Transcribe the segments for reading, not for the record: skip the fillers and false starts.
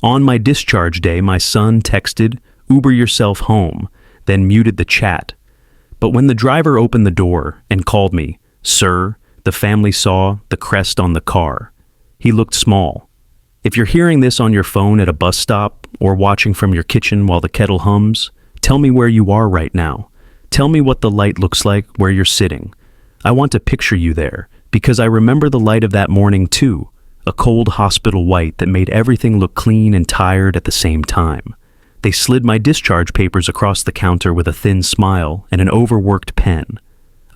On my discharge day, my son texted, "Uber yourself home," then muted the chat. But when the driver opened the door and called me, "Sir," the family saw the crest on the car. He looked small. If you're hearing this on your phone at a bus stop or watching from your kitchen while the kettle hums, tell me where you are right now. Tell me what the light looks like where you're sitting. I want to picture you there, because I remember the light of that morning too, a cold hospital white that made everything look clean and tired at the same time. They slid my discharge papers across the counter with a thin smile and an overworked pen.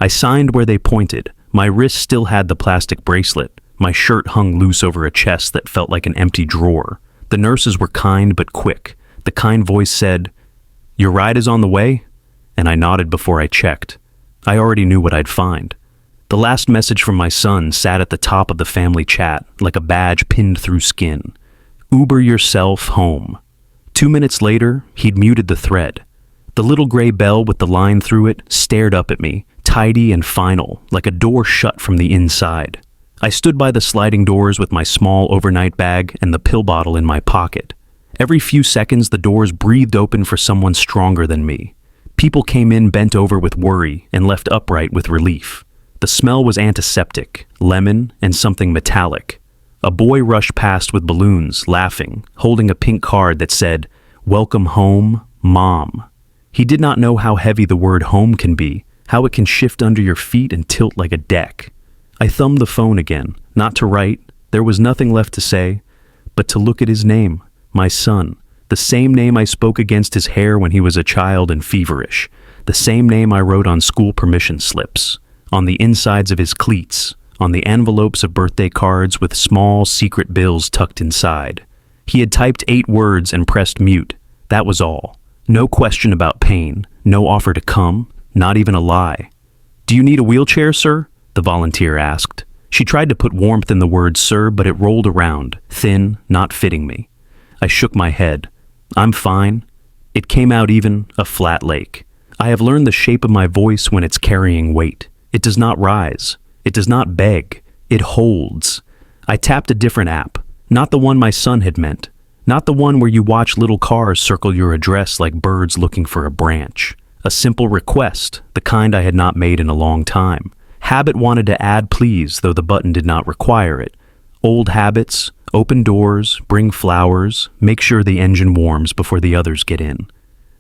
I signed where they pointed. My wrist still had the plastic bracelet. My shirt hung loose over a chest that felt like an empty drawer. The nurses were kind but quick. The kind voice said, "Your ride is on the way?" And I nodded before I checked. I already knew what I'd find. The last message from my son sat at the top of the family chat, like a badge pinned through skin. "Uber yourself home." 2 minutes later, he'd muted the thread. The little gray bell with the line through it stared up at me, tidy and final, like a door shut from the inside. I stood by the sliding doors with my small overnight bag and the pill bottle in my pocket. Every few seconds, the doors breathed open for someone stronger than me. People came in bent over with worry and left upright with relief. The smell was antiseptic, lemon, and something metallic. A boy rushed past with balloons, laughing, holding a pink card that said, "Welcome home, Mom." He did not know how heavy the word home can be, how it can shift under your feet and tilt like a deck. I thumbed the phone again, not to write, there was nothing left to say, but to look at his name, my son, the same name I spoke against his hair when he was a child and feverish, the same name I wrote on school permission slips, on the insides of his cleats, on the envelopes of birthday cards with small secret bills tucked inside. He had typed 8 words and pressed mute. That was all. No question about pain, no offer to come, not even a lie. "Do you need a wheelchair, sir?" the volunteer asked. She tried to put warmth in the word sir, but it rolled around, thin, not fitting me. I shook my head. "I'm fine." It came out even, a flat lake. I have learned the shape of my voice when it's carrying weight. It does not rise. It does not beg. It holds. I tapped a different app, not the one my son had meant, not the one where you watch little cars circle your address like birds looking for a branch. A simple request, the kind I had not made in a long time. Habit wanted to add please, though the button did not require it. Old habits, open doors, bring flowers, make sure the engine warms before the others get in.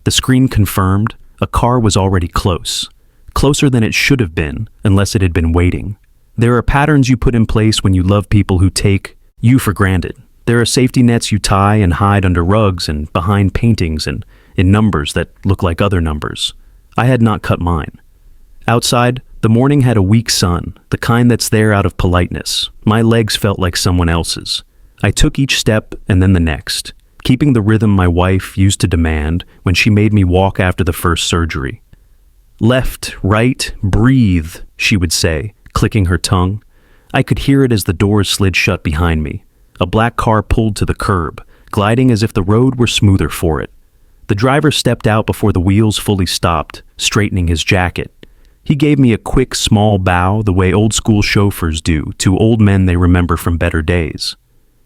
The screen confirmed, a car was already close. Closer than it should have been, unless it had been waiting. There are patterns you put in place when you love people who take you for granted. There are safety nets you tie and hide under rugs and behind paintings and in numbers that look like other numbers. I had not cut mine. Outside, the morning had a weak sun, the kind that's there out of politeness. My legs felt like someone else's. I took each step and then the next, keeping the rhythm my wife used to demand when she made me walk after the first surgery. "Left, right, breathe," she would say, clicking her tongue. I could hear it as the doors slid shut behind me. A black car pulled to the curb, gliding as if the road were smoother for it. The driver stepped out before the wheels fully stopped, straightening his jacket. He gave me a quick, small bow the way old-school chauffeurs do to old men they remember from better days.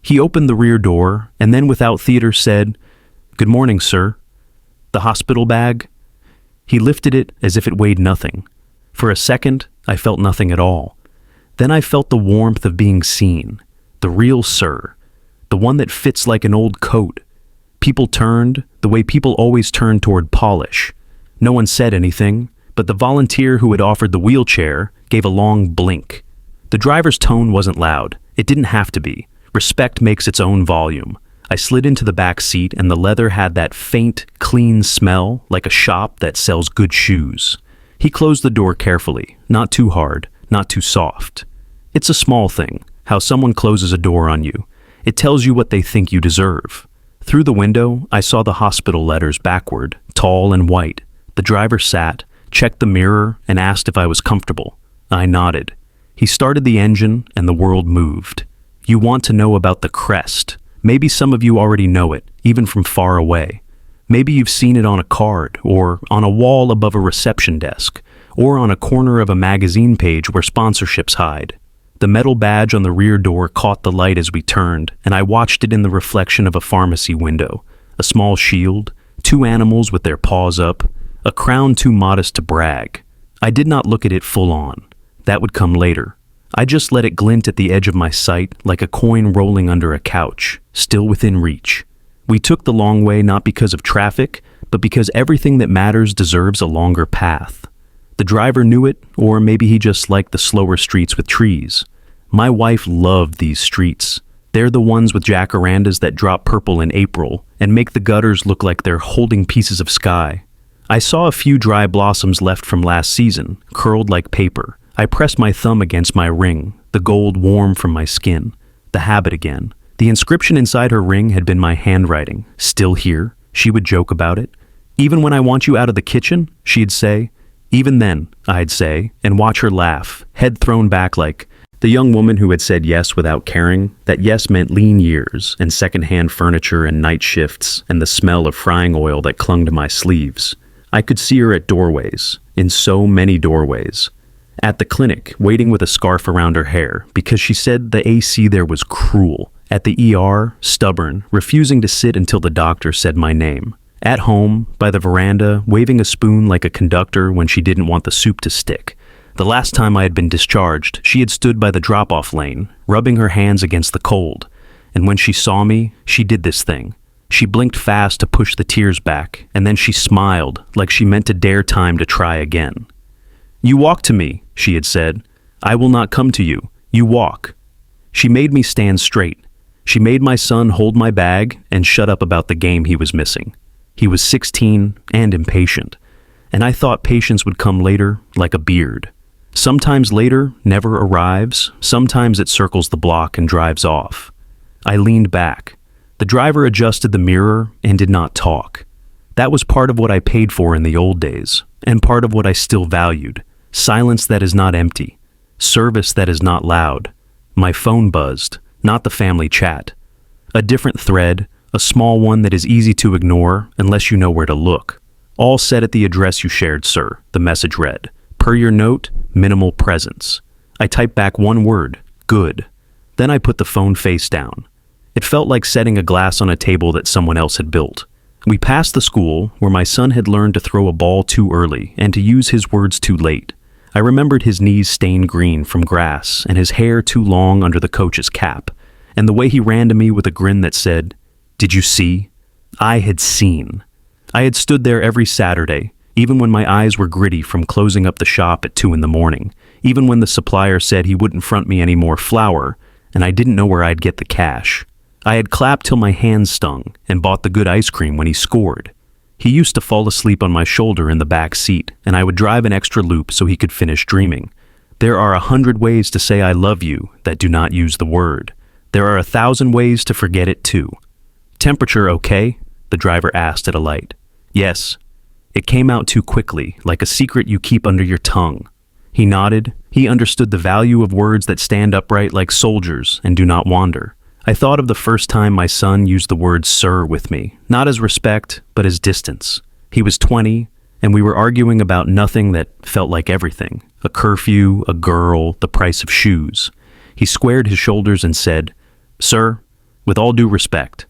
He opened the rear door and then without theater said, "Good morning, sir." "The hospital bag?" He lifted it as if it weighed nothing. For a second, I felt nothing at all. Then I felt the warmth of being seen, the real sir, the one that fits like an old coat. People turned, the way people always turn toward polish. No one said anything, but the volunteer who had offered the wheelchair gave a long blink. The driver's tone wasn't loud. It didn't have to be. Respect makes its own volume. I slid into the back seat and the leather had that faint, clean smell like a shop that sells good shoes. He closed the door carefully, not too hard, not too soft. It's a small thing, how someone closes a door on you. It tells you what they think you deserve. Through the window, I saw the hospital letters backward, tall and white. The driver sat, checked the mirror, and asked if I was comfortable. I nodded. He started the engine, and the world moved. You want to know about the Crest. Maybe some of you already know it, even from far away. Maybe you've seen it on a card, or on a wall above a reception desk, or on a corner of a magazine page where sponsorships hide. The metal badge on the rear door caught the light as we turned, and I watched it in the reflection of a pharmacy window. A small shield, two animals with their paws up, a crown too modest to brag. I did not look at it full on. That would come later. I just let it glint at the edge of my sight like a coin rolling under a couch, still within reach. We took the long way not because of traffic, but because everything that matters deserves a longer path. The driver knew it, or maybe he just liked the slower streets with trees. My wife loved these streets. They're the ones with jacarandas that drop purple in April and make the gutters look like they're holding pieces of sky. I saw a few dry blossoms left from last season, curled like paper. I pressed my thumb against my ring, the gold warm from my skin. The habit again. The inscription inside her ring had been my handwriting. Still here, she would joke about it. Even when I want you out of the kitchen, she'd say. Even then, I'd say, and watch her laugh, head thrown back like the young woman who had said yes without caring. That yes meant lean years and secondhand furniture and night shifts and the smell of frying oil that clung to my sleeves. I could see her at doorways, in so many doorways. At the clinic, waiting with a scarf around her hair, because she said the AC there was cruel. At the ER, stubborn, refusing to sit until the doctor said my name. At home, by the veranda, waving a spoon like a conductor when she didn't want the soup to stick. The last time I had been discharged, she had stood by the drop-off lane, rubbing her hands against the cold. And when she saw me, she did this thing. She blinked fast to push the tears back, and then she smiled, like she meant to dare time to try again. "You walk to me," she had said. "I will not come to you. You walk." She made me stand straight. She made my son hold my bag and shut up about the game he was missing. He was 16 and impatient, and I thought patience would come later, like a beard. Sometimes later never arrives, sometimes it circles the block and drives off. I leaned back. The driver adjusted the mirror and did not talk. That was part of what I paid for in the old days, and part of what I still valued. Silence that is not empty. Service that is not loud. My phone buzzed, not the family chat. A different thread, a small one that is easy to ignore unless you know where to look. "All set at the address you shared, sir," the message read. "Per your note, minimal presence." I typed back one word, "good." Then I put the phone face down. It felt like setting a glass on a table that someone else had built. We passed the school where my son had learned to throw a ball too early and to use his words too late. I remembered his knees stained green from grass and his hair too long under the coach's cap, and the way he ran to me with a grin that said, "Did you see?" I had seen. I had stood there every Saturday, even when my eyes were gritty from closing up the shop at 2 a.m, even when the supplier said he wouldn't front me any more flour, and I didn't know where I'd get the cash. I had clapped till my hands stung and bought the good ice cream when he scored. He used to fall asleep on my shoulder in the back seat, and I would drive an extra loop so he could finish dreaming. There are 100 ways to say I love you that do not use the word. There are 1,000 ways to forget it too. "Temperature okay?" the driver asked at a light. "Yes." It came out too quickly, like a secret you keep under your tongue. He nodded. He understood the value of words that stand upright like soldiers and do not wander. I thought of the first time my son used the word sir with me, not as respect, but as distance. He was 20, and we were arguing about nothing that felt like everything. A curfew, a girl, the price of shoes. He squared his shoulders and said, "Sir, with all due respect."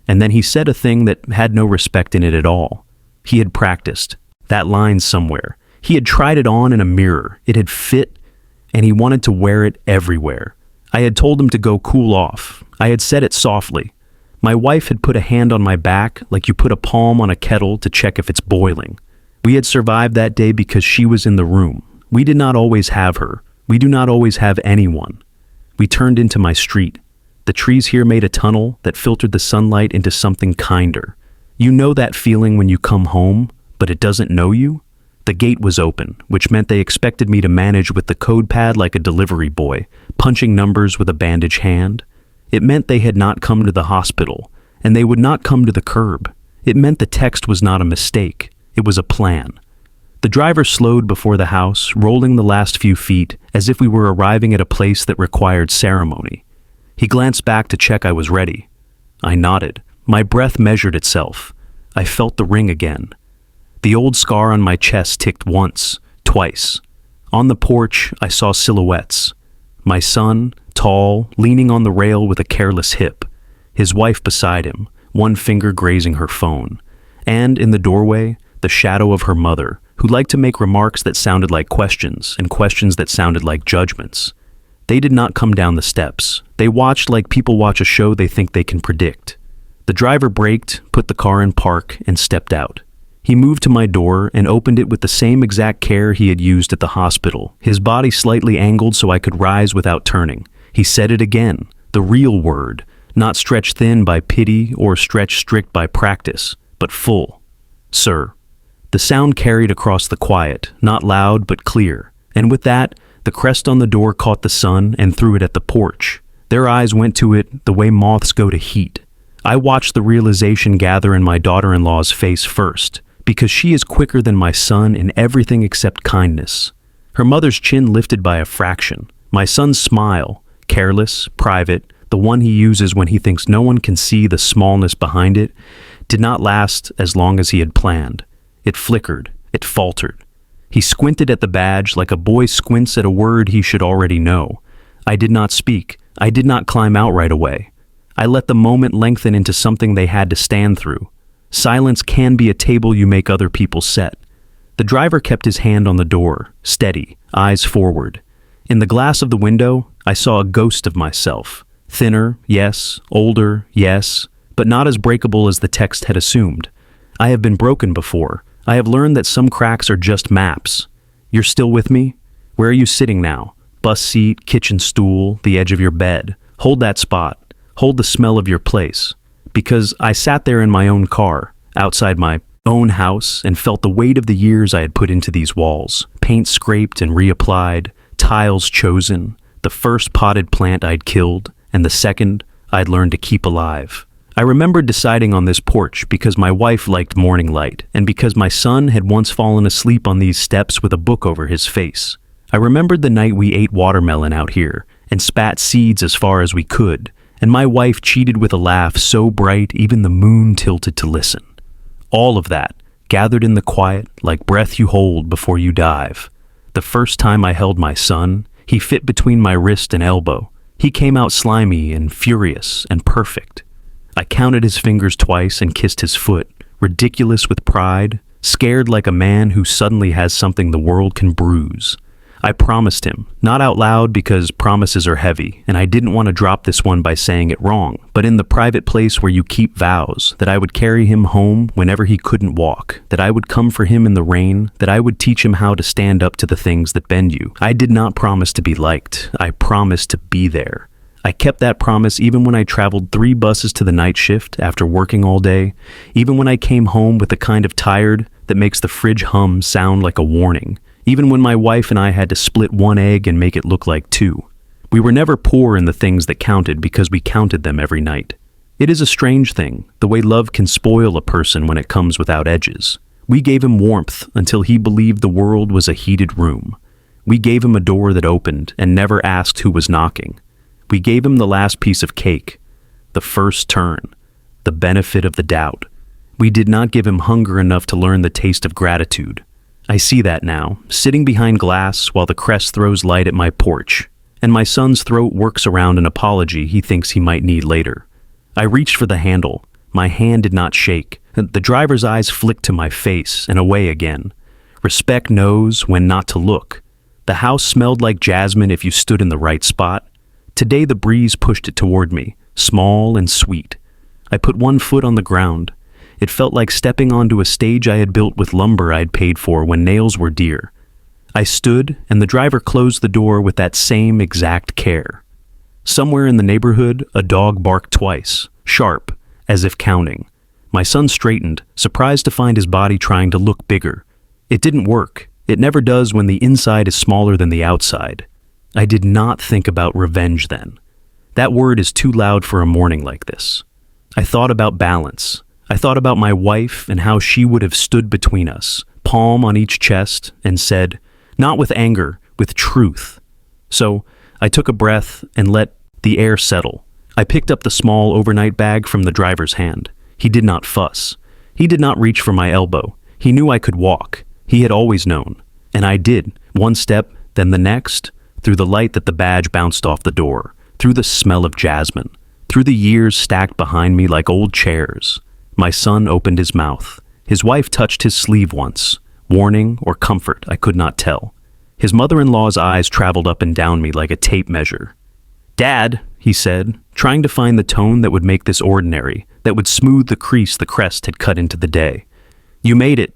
And then he said a thing that had no respect in it at all. He had practiced that line somewhere. He had tried it on in a mirror. It had fit, and he wanted to wear it everywhere. I had told him to go cool off. I had said it softly. My wife had put a hand on my back like you put a palm on a kettle to check if it's boiling. We had survived that day because she was in the room. We did not always have her. We do not always have anyone. We turned into my street. The trees here made a tunnel that filtered the sunlight into something kinder. You know that feeling when you come home, but it doesn't know you? The gate was open, which meant they expected me to manage with the code pad like a delivery boy, punching numbers with a bandaged hand. It meant they had not come to the hospital, and they would not come to the curb. It meant the text was not a mistake. It was a plan. The driver slowed before the house, rolling the last few feet as if we were arriving at a place that required ceremony. He glanced back to check I was ready. I nodded. My breath measured itself. I felt the ring again. The old scar on my chest ticked once, twice. On the porch, I saw silhouettes. My son, tall, leaning on the rail with a careless hip. His wife beside him, one finger grazing her phone. And in the doorway, the shadow of her mother, who liked to make remarks that sounded like questions and questions that sounded like judgments. They did not come down the steps. They watched like people watch a show they think they can predict. The driver braked, put the car in park, and stepped out. He moved to my door and opened it with the same exact care he had used at the hospital, his body slightly angled so I could rise without turning. He said it again, the real word, not stretched thin by pity or stretched strict by practice, but full. Sir. The sound carried across the quiet, not loud but clear, and with that, the crest on the door caught the sun and threw it at the porch. Their eyes went to it the way moths go to heat. I watched the realization gather in my daughter-in-law's face first, because she is quicker than my son in everything except kindness. Her mother's chin lifted by a fraction. My son's smile, careless, private, the one he uses when he thinks no one can see the smallness behind it, did not last as long as he had planned. It flickered, it faltered. He squinted at the badge like a boy squints at a word he should already know. I did not speak. I did not climb out right away. I let the moment lengthen into something they had to stand through. Silence can be a table you make other people set. The driver kept his hand on the door, steady, eyes forward. In the glass of the window, I saw a ghost of myself. Thinner, yes. Older, yes. But not as breakable as the text had assumed. I have been broken before. I have learned that some cracks are just maps. You're still with me? Where are you sitting now? Bus seat, kitchen stool, the edge of your bed. Hold that spot. Hold the smell of your place. Because I sat there in my own car, outside my own house, and felt the weight of the years I had put into these walls. Paint scraped and reapplied, tiles chosen, the first potted plant I'd killed, and the second I'd learned to keep alive. I remembered deciding on this porch because my wife liked morning light, and because my son had once fallen asleep on these steps with a book over his face. I remembered the night we ate watermelon out here, and spat seeds as far as we could, and my wife cheated with a laugh so bright even the moon tilted to listen. All of that, gathered in the quiet, like breath you hold before you dive. The first time I held my son, he fit between my wrist and elbow. He came out slimy and furious and perfect. I counted his fingers twice and kissed his foot, ridiculous with pride, scared like a man who suddenly has something the world can bruise. I promised him, not out loud because promises are heavy, and I didn't want to drop this one by saying it wrong, but in the private place where you keep vows, that I would carry him home whenever he couldn't walk, that I would come for him in the rain, that I would teach him how to stand up to the things that bend you. I did not promise to be liked. I promised to be there. I kept that promise even when I traveled 3 buses to the night shift after working all day, even when I came home with the kind of tired that makes the fridge hum sound like a warning, even when my wife and I had to split 1 egg and make it look like 2. We were never poor in the things that counted because we counted them every night. It is a strange thing, the way love can spoil a person when it comes without edges. We gave him warmth until he believed the world was a heated room. We gave him a door that opened and never asked who was knocking. We gave him the last piece of cake, the first turn, the benefit of the doubt. We did not give him hunger enough to learn the taste of gratitude. I see that now, sitting behind glass while the Crest throws light at my porch, and my son's throat works around an apology he thinks he might need later. I reached for the handle. My hand did not shake. The driver's eyes flicked to my face and away again. Respect knows when not to look. The house smelled like jasmine if you stood in the right spot. Today the breeze pushed it toward me, small and sweet. I put 1 foot on the ground. It felt like stepping onto a stage I had built with lumber I'd paid for when nails were dear. I stood, and the driver closed the door with that same exact care. Somewhere in the neighborhood, a dog barked twice, sharp, as if counting. My son straightened, surprised to find his body trying to look bigger. It didn't work. It never does when the inside is smaller than the outside. I did not think about revenge then. That word is too loud for a morning like this. I thought about balance. I thought about my wife and how she would have stood between us, palm on each chest, and said, not with anger, with truth. So I took a breath and let the air settle. I picked up the small overnight bag from the driver's hand. He did not fuss. He did not reach for my elbow. He knew I could walk. He had always known. And I did. 1 step, then the next. through the light that the badge bounced off the door, through the smell of jasmine, through the years stacked behind me like old chairs. My son opened his mouth. His wife touched his sleeve once. Warning or comfort, I could not tell. His mother-in-law's eyes traveled up and down me like a tape measure. "Dad," he said, trying to find the tone that would make this ordinary, that would smooth the crease the Crest had cut into the day. "You made it."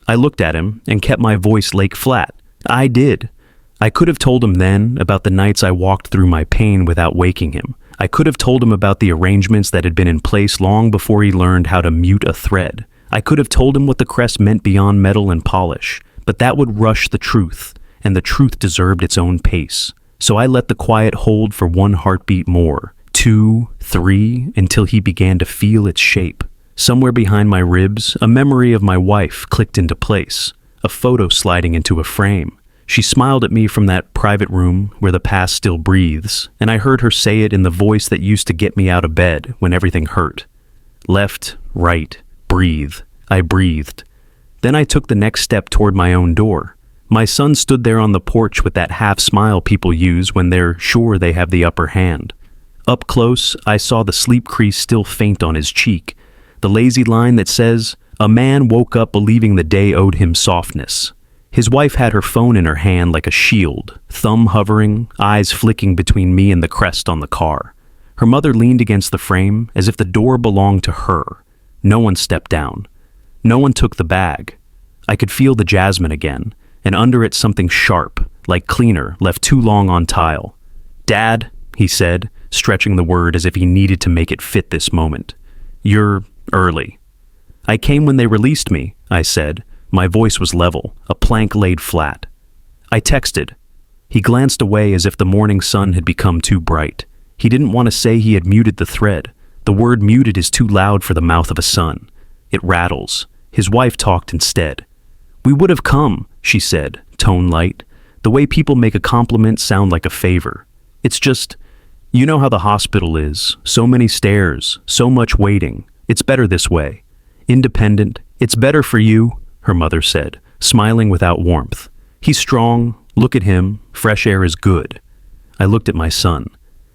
I looked at him and kept my voice lake flat. I did. I could have told him then about the nights I walked through my pain without waking him. I could have told him about the arrangements that had been in place long before he learned how to mute a thread. I could have told him what the Crest meant beyond metal and polish, but that would rush the truth, and the truth deserved its own pace. So I let the quiet hold for one heartbeat more, 2, 3, until he began to feel its shape. Somewhere behind my ribs, a memory of my wife clicked into place, a photo sliding into a frame. She smiled at me from that private room where the past still breathes, and I heard her say it in the voice that used to get me out of bed when everything hurt. Left, right, breathe. I breathed. Then I took the next step toward my own door. My son stood there on the porch with that half smile people use when they're sure they have the upper hand. Up close, I saw the sleep crease still faint on his cheek, the lazy line that says, "A man woke up believing the day owed him softness." His wife had her phone in her hand like a shield, thumb hovering, eyes flicking between me and the Crest on the car. Her mother leaned against the frame as if the door belonged to her. No one stepped down. No one took the bag. I could feel the jasmine again, and under it something sharp, like cleaner, left too long on tile. "Dad," he said, stretching the word as if he needed to make it fit this moment. "You're early." "I came when they released me," I said. My voice was level, a plank laid flat. I texted. He glanced away as if the morning sun had become too bright. He didn't want to say he had muted the thread. The word muted is too loud for the mouth of a son. It rattles. His wife talked instead. "We would have come," she said, tone light. The way people make a compliment sound like a favor. "It's just, you know how the hospital is. So many stairs, so much waiting. It's better this way. Independent. It's better for you," her mother said, smiling without warmth. "He's strong. Look at him. Fresh air is good." I looked at my son.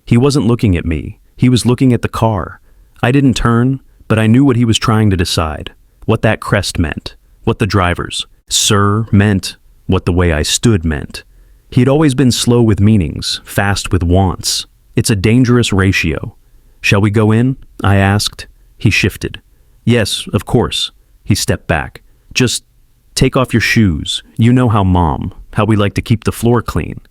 He wasn't looking at me. He was looking at the car. I didn't turn, but I knew what he was trying to decide. What that Crest meant. What the driver's "sir" meant. What the way I stood meant. He'd always been slow with meanings, fast with wants. It's a dangerous ratio. "Shall we go in?" I asked. He shifted. "Yes, of course." He stepped back. "Just take off your shoes. You know how we like to keep the floor clean."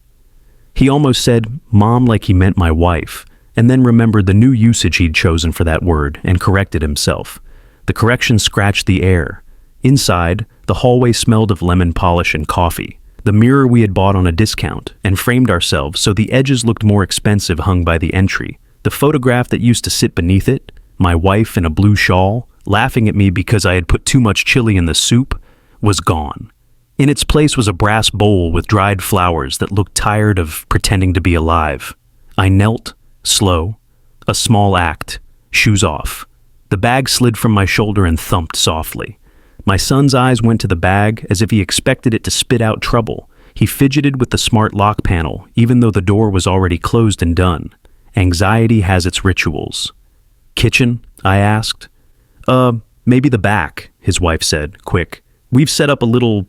He almost said "mom" like he meant my wife, and then remembered the new usage he'd chosen for that word and corrected himself. The correction scratched the air. Inside, the hallway smelled of lemon polish and coffee. The mirror we had bought on a discount and framed ourselves so the edges looked more expensive hung by the entry. The photograph that used to sit beneath it, my wife in a blue shawl, laughing at me because I had put too much chili in the soup, was gone. In its place was a brass bowl with dried flowers that looked tired of pretending to be alive. I knelt, slow, a small act, shoes off. The bag slid from my shoulder and thumped softly. My son's eyes went to the bag as if he expected it to spit out trouble. He fidgeted with the smart lock panel, even though the door was already closed and done. Anxiety has its rituals. "Kitchen?" I asked. Maybe the back," his wife said, quick. "We've set up a little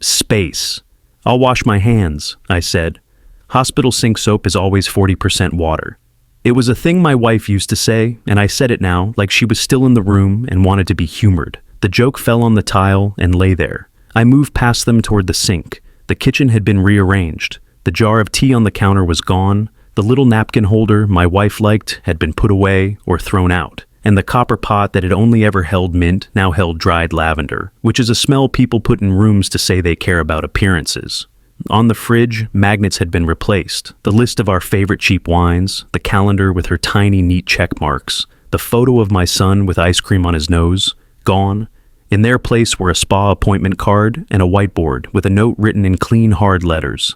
space." "I'll wash my hands," I said. Hospital sink soap is always 40% water. It was a thing my wife used to say, and I said it now like she was still in the room and wanted to be humored. The joke fell on the tile and lay there. I moved past them toward the sink. The kitchen had been rearranged. The jar of tea on the counter was gone. The little napkin holder my wife liked had been put away or thrown out. And the copper pot that had only ever held mint now held dried lavender, which is a smell people put in rooms to say they care about appearances. On the fridge, magnets had been replaced. The list of our favorite cheap wines, the calendar with her tiny, neat check marks, the photo of my son with ice cream on his nose, gone. In their place were a spa appointment card and a whiteboard with a note written in clean, hard letters.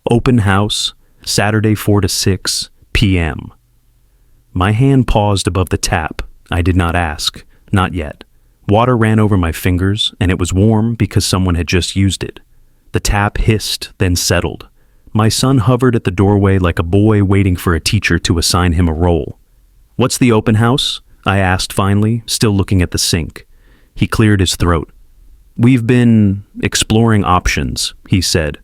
Open house, Saturday 4 to 6 p.m. My hand paused above the tap. I did not ask. Not yet. Water ran over my fingers, and it was warm because someone had just used it. The tap hissed, then settled. My son hovered at the doorway like a boy waiting for a teacher to assign him a role. "What's the open house?" I asked finally, still looking at the sink. He cleared his throat. "We've been exploring options," he said.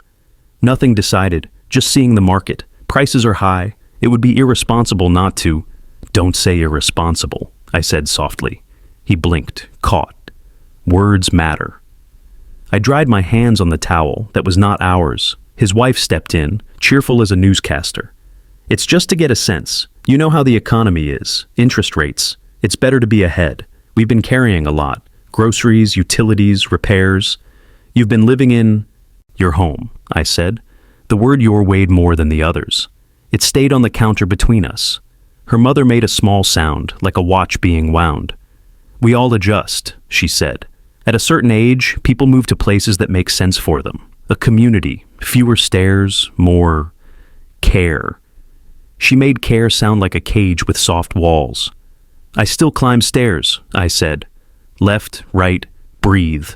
"Nothing decided, just seeing the market. Prices are high. It would be irresponsible not to." "Don't say irresponsible," I said softly. He blinked, caught. Words matter. I dried my hands on the towel that was not ours. His wife stepped in, cheerful as a newscaster. "It's just to get a sense. You know how the economy is. Interest rates. It's better to be ahead. We've been carrying a lot. Groceries, utilities, repairs. You've been living in your home," I said. The word "your" weighed more than the others. It stayed on the counter between us. Her mother made a small sound, like a watch being wound. "We all adjust," she said. "At a certain age, people move to places that make sense for them. A community, fewer stairs, more care." She made care sound like a cage with soft walls. "I still climb stairs," I said. Left, right, breathe.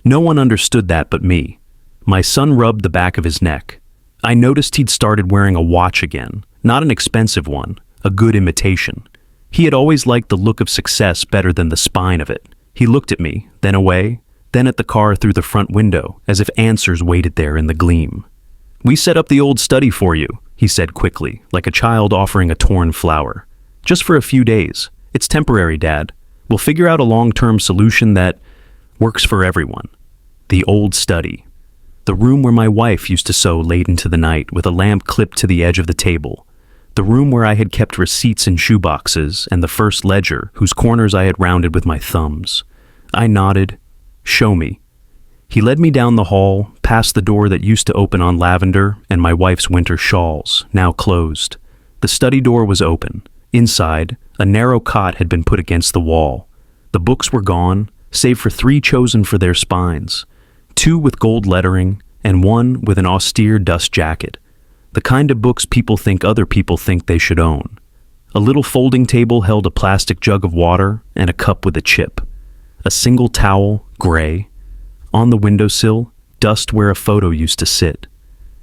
No one understood that but me. My son rubbed the back of his neck. I noticed he'd started wearing a watch again, not an expensive one, a good imitation. He had always liked the look of success better than the spine of it. He looked at me, then away, then at the car through the front window, as if answers waited there in the gleam. "We set up the old study for you," he said quickly, like a child offering a torn flower. "Just for a few days. It's temporary, Dad. We'll figure out a long-term solution that works for everyone." The old study. The room where my wife used to sew late into the night with a lamp clipped to the edge of the table. The room where I had kept receipts in shoeboxes and the first ledger whose corners I had rounded with my thumbs. I nodded. "Show me." He led me down the hall, past the door that used to open on lavender and my wife's winter shawls, now closed. The study door was open. Inside, a narrow cot had been put against the wall. The books were gone, save for 3 chosen for their spines, 2 with gold lettering and 1 with an austere dust jacket, the kind of books people think other people think they should own. A little folding table held a plastic jug of water and a cup with a chip. A single towel, gray. On the windowsill, dust where a photo used to sit.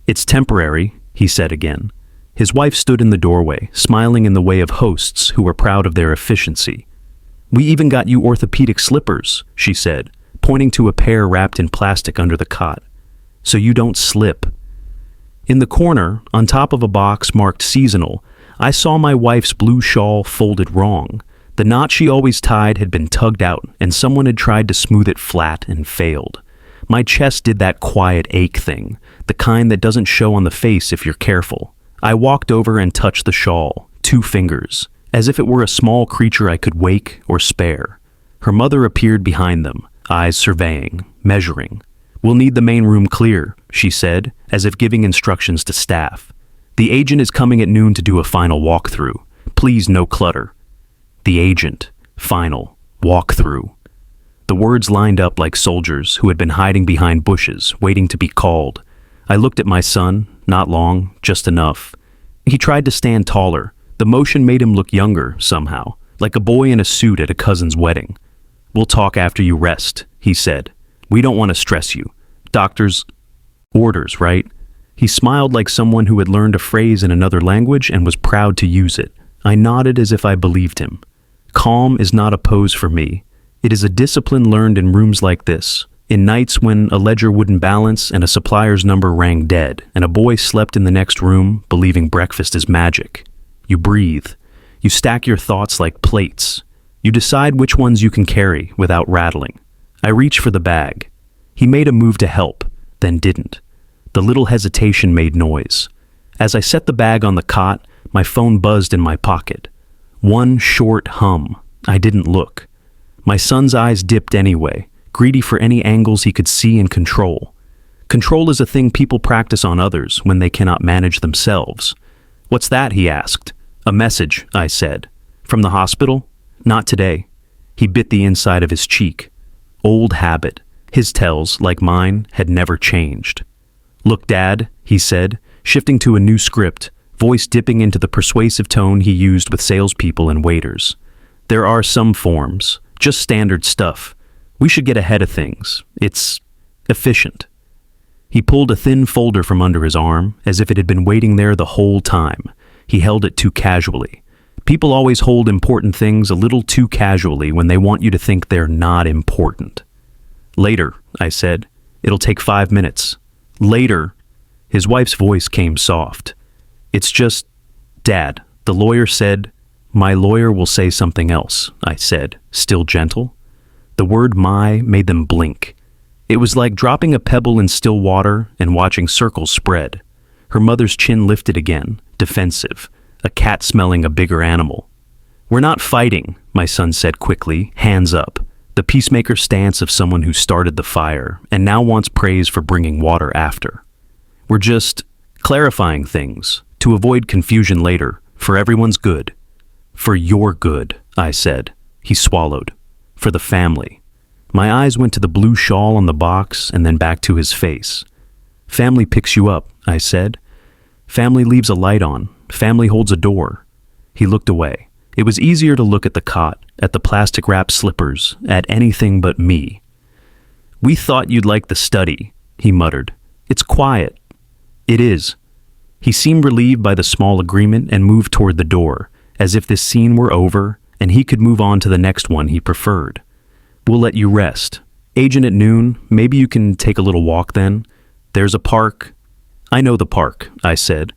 "It's temporary," he said again. His wife stood in the doorway, smiling in the way of hosts who were proud of their efficiency. "We even got you orthopedic slippers," she said, pointing to a pair wrapped in plastic under the cot. "So you don't slip." In the corner, on top of a box marked seasonal, I saw my wife's blue shawl folded wrong. The knot she always tied had been tugged out, and someone had tried to smooth it flat and failed. My chest did that quiet ache thing, the kind that doesn't show on the face if you're careful. I walked over and touched the shawl, 2 fingers, as if it were a small creature I could wake or spare. Her mother appeared behind them, eyes surveying, measuring. "We'll need the main room clear," she said, as if giving instructions to staff. "The agent is coming at noon to do a final walkthrough. Please, no clutter." The agent, final, walkthrough. The words lined up like soldiers who had been hiding behind bushes, waiting to be called. I looked at my son, not long, just enough. He tried to stand taller. The motion made him look younger, somehow, like a boy in a suit at a cousin's wedding. "We'll talk after you rest," he said. "We don't want to stress you. Doctor's orders, right?" He smiled like someone who had learned a phrase in another language and was proud to use it. I nodded as if I believed him. Calm is not a pose for me. It is a discipline learned in rooms like this, in nights when a ledger wouldn't balance and a supplier's number rang dead, and a boy slept in the next room believing breakfast is magic. You breathe. You stack your thoughts like plates. You decide which ones you can carry without rattling. I reach for the bag. He made a move to help, then didn't. The little hesitation made noise. As I set the bag on the cot, my phone buzzed in my pocket. One short hum. I didn't look. My son's eyes dipped anyway, greedy for any angles he could see and control. Control is a thing people practice on others when they cannot manage themselves. "What's that?" he asked. "A message," I said. "From the hospital?" "Not today." He bit the inside of his cheek. Old habit. His tells, like mine, had never changed. "Look, Dad," he said, shifting to a new script, voice dipping into the persuasive tone he used with salespeople and waiters. "There are some forms, just standard stuff. We should get ahead of things. It's efficient." He pulled a thin folder from under his arm, as if it had been waiting there the whole time. He held it too casually. People always hold important things a little too casually when they want you to think they're not important. Later, I said. It'll take 5 minutes. Later. His wife's voice came soft. It's just, Dad, the lawyer said. My lawyer will say something else, I said, still gentle. The word my made them blink. It was like dropping a pebble in still water and watching circles spread. Her mother's chin lifted again, defensive, a cat smelling a bigger animal. We're not fighting, my son said quickly, hands up, the peacemaker stance of someone who started the fire and now wants praise for bringing water after. We're just clarifying things to avoid confusion later, for everyone's good. For your good, I said. He swallowed. For the family. My eyes went to the blue shawl on the box and then back to his face. Family picks you up, I said. Family leaves a light on. Family holds a door. He looked away. It was easier to look at the cot, at the plastic-wrapped slippers, at anything but me. We thought you'd like the study, he muttered. It's quiet. It is. He seemed relieved by the small agreement and moved toward the door, as if this scene were over and he could move on to the next one he preferred. We'll let you rest. Agent at noon, maybe you can take a little walk then? There's a park. I know the park, I said.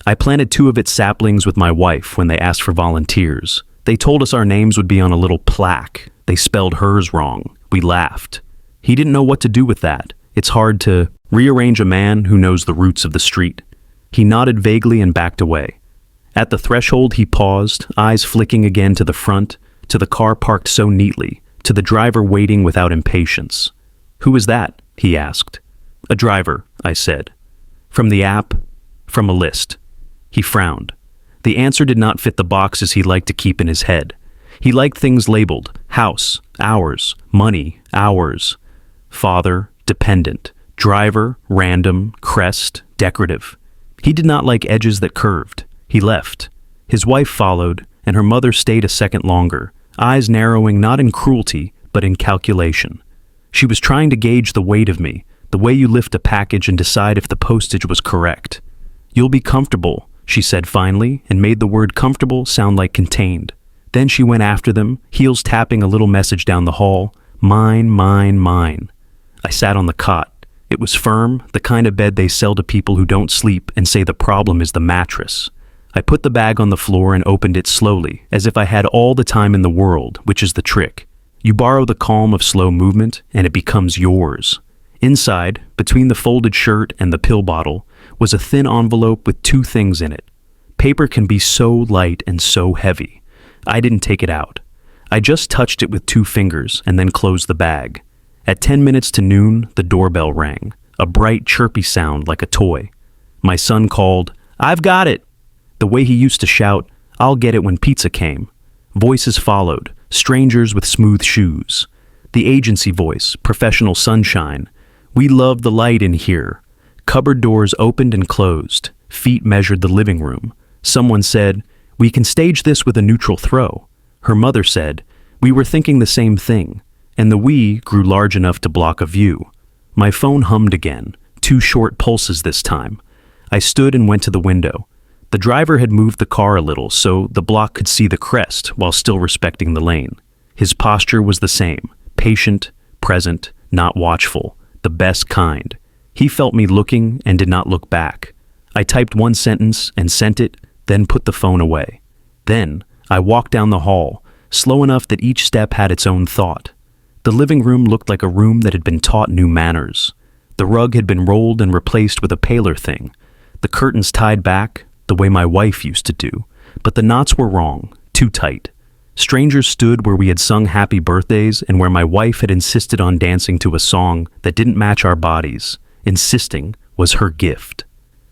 I planted 2 of its saplings with my wife when they asked for volunteers. They told us our names would be on a little plaque. They spelled hers wrong. We laughed. He didn't know what to do with that. It's hard to rearrange a man who knows the roots of the street. He nodded vaguely and backed away. At the threshold he paused, eyes flicking again to the front, to the car parked so neatly, to the driver waiting without impatience. Who is that? He asked. A driver, I said. From the app? From a list. He frowned. The answer did not fit the boxes he liked to keep in his head. He liked things labeled house, hours, money, hours, father, dependent, driver, random, crest, decorative. He did not like edges that curved. He left. His wife followed, and her mother stayed a second longer, eyes narrowing not in cruelty, but in calculation. She was trying to gauge the weight of me, the way you lift a package and decide if the postage was correct. You'll be comfortable, she said finally, and made the word comfortable sound like contained. Then she went after them, heels tapping a little message down the hall. Mine, mine, mine. I sat on the cot. It was firm, the kind of bed they sell to people who don't sleep and say the problem is the mattress. I put the bag on the floor and opened it slowly, as if I had all the time in the world, which is the trick. You borrow the calm of slow movement, and it becomes yours. Inside, between the folded shirt and the pill bottle, was a thin envelope with 2 things in it. Paper can be so light and so heavy. I didn't take it out. I just touched it with 2 fingers and then closed the bag. At 10 minutes to noon, the doorbell rang, a bright, chirpy sound like a toy. My son called, "I've got it!" The way he used to shout, "I'll get it when pizza came." Voices followed, strangers with smooth shoes. The agency voice, professional sunshine. We love the light in here. Cupboard doors opened and closed. Feet measured the living room. Someone said, "We can stage this with a neutral throw." Her mother said, "We were thinking the same thing." And the we grew large enough to block a view. My phone hummed again, 2 short pulses this time. I stood and went to the window. The driver had moved the car a little so the block could see the crest while still respecting the lane. His posture was the same, patient, present, not watchful, the best kind. He felt me looking and did not look back. I typed 1 sentence and sent it, then put the phone away. Then I walked down the hall, slow enough that each step had its own thought. The living room looked like a room that had been taught new manners. The rug had been rolled and replaced with a paler thing. The curtains tied back, the way my wife used to do, but the knots were wrong, too tight. Strangers stood where we had sung happy birthdays and where my wife had insisted on dancing to a song that didn't match our bodies. Insisting was her gift.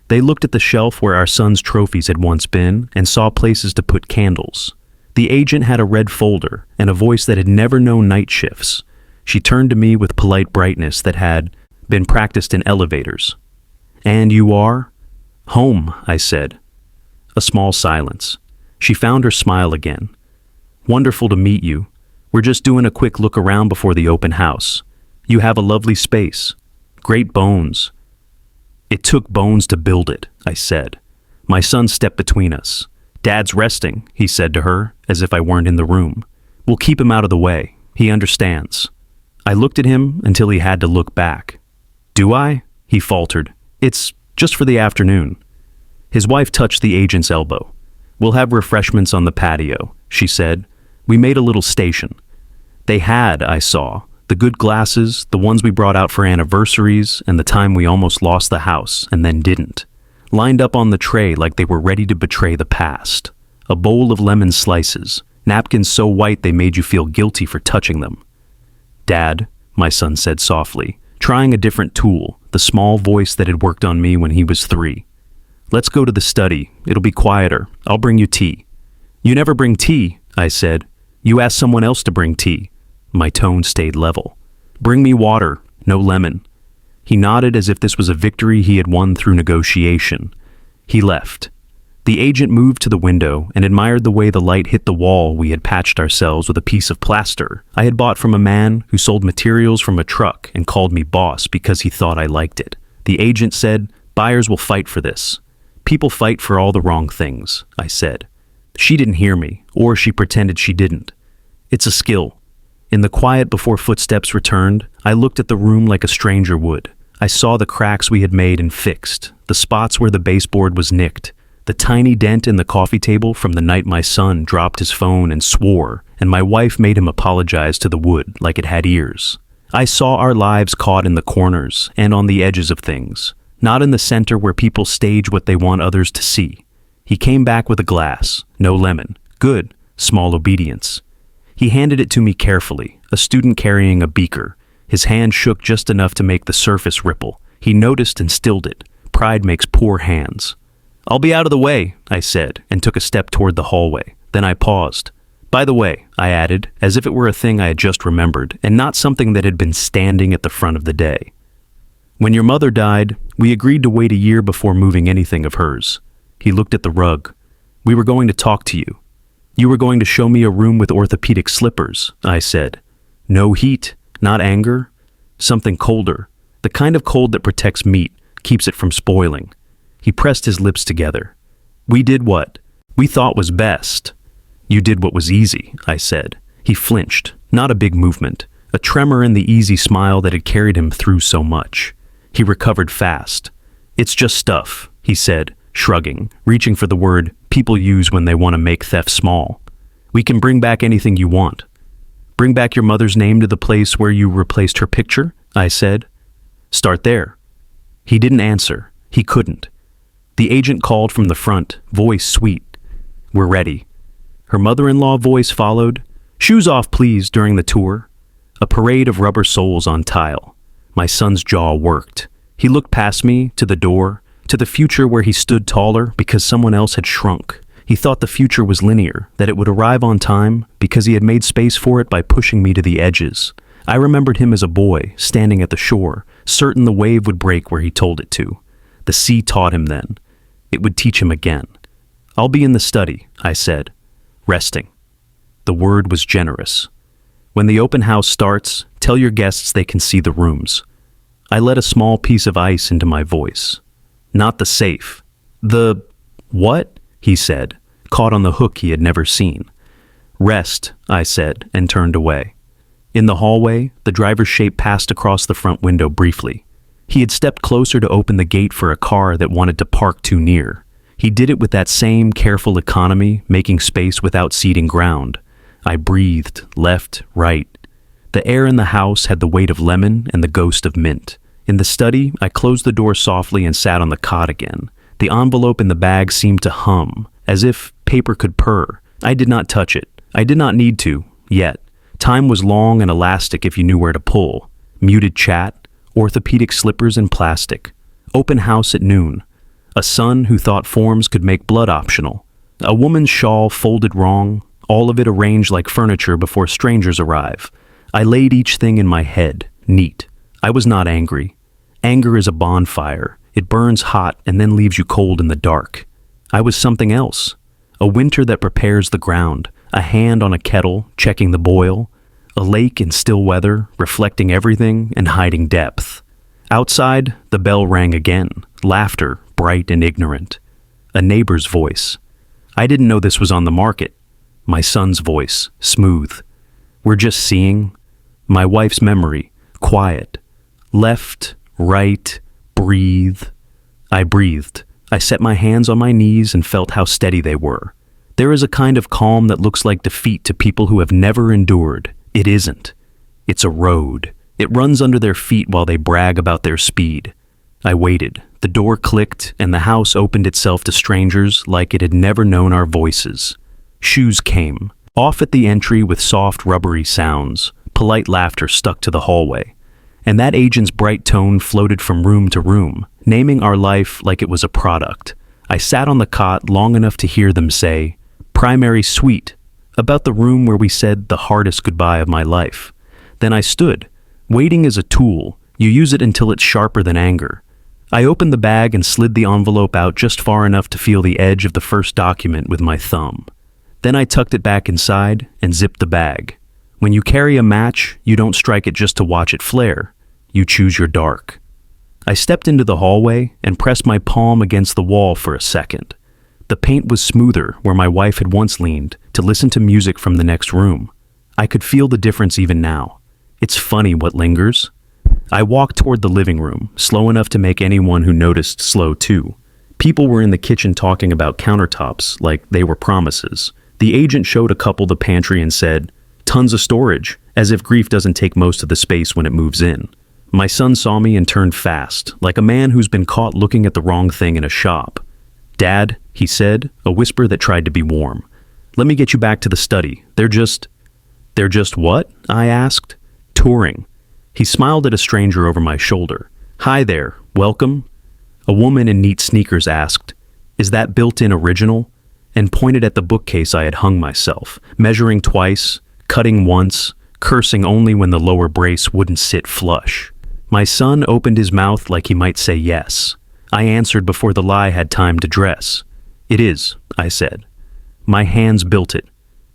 They looked at the shelf where our son's trophies had once been and saw places to put candles. The agent had a red folder and a voice that had never known night shifts. She turned to me with polite brightness that had been practiced in elevators. "And you are?" "Home," I said. A small silence. She found her smile again. "Wonderful to meet you. We're just doing a quick look around before the open house. You have a lovely space. Great bones. It took bones to build it, I said. My son stepped between us. Dad's resting, he said to her, as if I weren't in the room. We'll keep him out of the way. He understands. I looked at him until he had to look back. Do I? He faltered. It's just for the afternoon. His wife touched the agent's elbow. We'll have refreshments on the patio, she said. We made a little station. They had, I saw, the good glasses, the ones we brought out for anniversaries, and the time we almost lost the house and then didn't, lined up on the tray like they were ready to betray the past. A bowl of lemon slices, napkins so white they made you feel guilty for touching them. Dad, my son said softly, trying a different tool, the small voice that had worked on me when he was 3. Let's go to the study. It'll be quieter. I'll bring you tea. You never bring tea, I said. You asked someone else to bring tea. My tone stayed level. Bring me water, no lemon. He nodded as if this was a victory he had won through negotiation. He left. The agent moved to the window and admired the way the light hit the wall we had patched ourselves with a piece of plaster I had bought from a man who sold materials from a truck and called me boss because he thought I liked it. The agent said, "Buyers will fight for this." "People fight for all the wrong things," I said. She didn't hear me, or she pretended she didn't. It's a skill. In the quiet before footsteps returned, I looked at the room like a stranger would. I saw the cracks we had made and fixed, the spots where the baseboard was nicked, the tiny dent in the coffee table from the night my son dropped his phone and swore, and my wife made him apologize to the wood like it had ears. I saw our lives caught in the corners and on the edges of things, not in the center where people stage what they want others to see. He came back with a glass, no lemon. Good, small obedience. He handed it to me carefully, a student carrying a beaker. His hand shook just enough to make the surface ripple. He noticed and stilled it. Pride makes poor hands. "I'll be out of the way," I said, and took a step toward the hallway. Then I paused. "By the way," I added, as if it were a thing I had just remembered, and not something that had been standing at the front of the day. "When your mother died, we agreed to wait a year before moving anything of hers." He looked at the rug. "We were going to talk to you. You were going to show me a room with orthopedic slippers," I said. "No heat, not anger, something colder, the kind of cold that protects meat, keeps it from spoiling." He pressed his lips together. "We did what we thought was best." "You did what was easy," I said. He flinched, not a big movement, a tremor in the easy smile that had carried him through so much. He recovered fast. "It's just stuff," he said, shrugging, reaching for the word people use when they want to make theft small. "We can bring back anything you want." "Bring back your mother's name to the place where you replaced her picture?" I said. "Start there." He didn't answer. He couldn't. The agent called from the front, voice sweet. "We're ready." Her mother-in-law voice followed. "Shoes off, please," during the tour. A parade of rubber soles on tile. My son's jaw worked. He looked past me, to the door, to the future where he stood taller because someone else had shrunk. He thought the future was linear, that it would arrive on time because he had made space for it by pushing me to the edges. I remembered him as a boy, standing at the shore, certain the wave would break where he told it to. The sea taught him then. It would teach him again. "I'll be in the study," I said, resting. The word was generous. "When the open house starts, tell your guests they can see the rooms." I let a small piece of ice into my voice. "Not the safe." "The what?" he said, caught on the hook he had never seen. "Rest," I said, and turned away. In the hallway, the driver's shape passed across the front window briefly. He had stepped closer to open the gate for a car that wanted to park too near. He did it with that same careful economy, making space without ceding ground. I breathed, left, right. The air in the house had the weight of lemon and the ghost of mint. In the study, I closed the door softly and sat on the cot again. The envelope in the bag seemed to hum, as if paper could purr. I did not touch it. I did not need to, yet. Time was long and elastic if you knew where to pull. Muted chat, orthopedic slippers and plastic. Open house at noon. A son who thought forms could make blood optional. A woman's shawl folded wrong, all of it arranged like furniture before strangers arrive. I laid each thing in my head, neat. I was not angry. Anger is a bonfire. It burns hot and then leaves you cold in the dark. I was something else. A winter that prepares the ground. A hand on a kettle, checking the boil. A lake in still weather, reflecting everything and hiding depth. Outside, the bell rang again, laughter, bright and ignorant. A neighbor's voice. I didn't know this was on the market. My son's voice, smooth. We're just seeing. My wife's memory, quiet. Left, right, breathe. I breathed. I set my hands on my knees and felt how steady they were. There is a kind of calm that looks like defeat to people who have never endured. It isn't. It's a road. It runs under their feet while they brag about their speed. I waited. The door clicked, and the house opened itself to strangers like it had never known our voices. Shoes came, off at the entry with soft, rubbery sounds. Polite laughter stuck to the hallway. And that agent's bright tone floated from room to room, naming our life like it was a product. I sat on the cot long enough to hear them say, "Primary suite," about the room where we said the hardest goodbye of my life. Then I stood. Waiting is a tool. You use it until it's sharper than anger. I opened the bag and slid the envelope out just far enough to feel the edge of the first document with my thumb. Then I tucked it back inside and zipped the bag. When you carry a match, you don't strike it just to watch it flare. You choose your dark. I stepped into the hallway and pressed my palm against the wall for a second. The paint was smoother where my wife had once leaned to listen to music from the next room. I could feel the difference even now. It's funny what lingers. I walked toward the living room, slow enough to make anyone who noticed slow too. People were in the kitchen talking about countertops like they were promises. The agent showed a couple the pantry and said, "Tons of storage," as if grief doesn't take most of the space when it moves in. My son saw me and turned fast, like a man who's been caught looking at the wrong thing in a shop. "Dad," he said, a whisper that tried to be warm. "Let me get you back to the study. They're just what?" I asked. "Touring." He smiled at a stranger over my shoulder. "Hi there, welcome." A woman in neat sneakers asked, "Is that built-in original?" and pointed at the bookcase I had hung myself, measuring twice, cutting once, cursing only when the lower brace wouldn't sit flush. My son opened his mouth like he might say yes. I answered before the lie had time to dress. "It is," I said. My hands built it.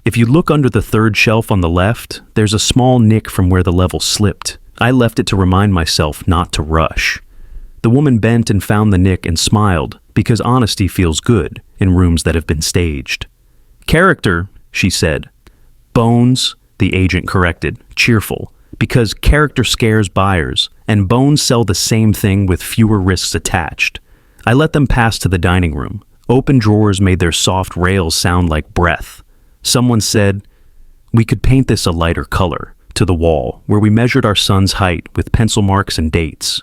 If you look under the third shelf on the left, there's a small nick from where the level slipped. I left it to remind myself not to rush. The woman bent and found the nick and smiled, because honesty feels good in rooms that have been staged. "Character," she said. "Bones," the agent corrected, cheerful, because character scares buyers, and bones sell the same thing with fewer risks attached. I let them pass to the dining room. Open drawers made their soft rails sound like breath. Someone said, "We could paint this a lighter color," to the wall, where we measured our son's height with pencil marks and dates.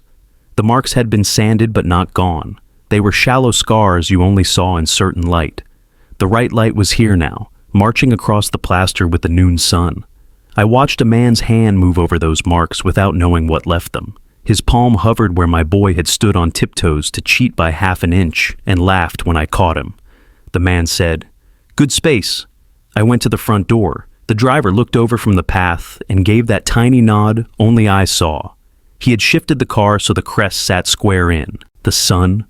The marks had been sanded but not gone. They were shallow scars you only saw in certain light. The right light was here now, marching across the plaster with the noon sun. I watched a man's hand move over those marks without knowing what left them. His palm hovered where my boy had stood on tiptoes to cheat by half an inch and laughed when I caught him. The man said, "Good space." I went to the front door. The driver looked over from the path and gave that tiny nod only I saw. He had shifted the car so the Crest sat square in. The sun.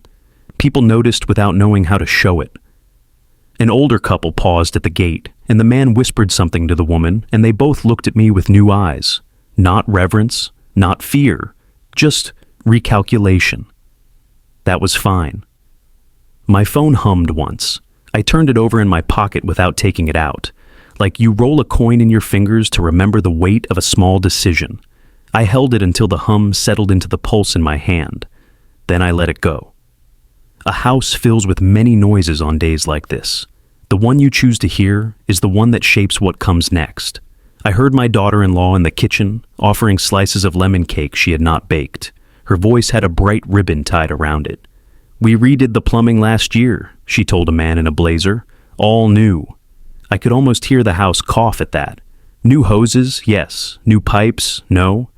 People noticed without knowing how to show it. An older couple paused at the gate, and the man whispered something to the woman, and they both looked at me with new eyes. Not reverence, not fear, just recalculation. That was fine. My phone hummed once. I turned it over in my pocket without taking it out, like you roll a coin in your fingers to remember the weight of a small decision. I held it until the hum settled into the pulse in my hand. Then I let it go. A house fills with many noises on days like this. The one you choose to hear is the one that shapes what comes next. I heard my daughter-in-law in the kitchen, offering slices of lemon cake she had not baked. Her voice had a bright ribbon tied around it. "We redid the plumbing last year," she told a man in a blazer. "All new." I could almost hear the house cough at that. New hoses, yes. New pipes, no.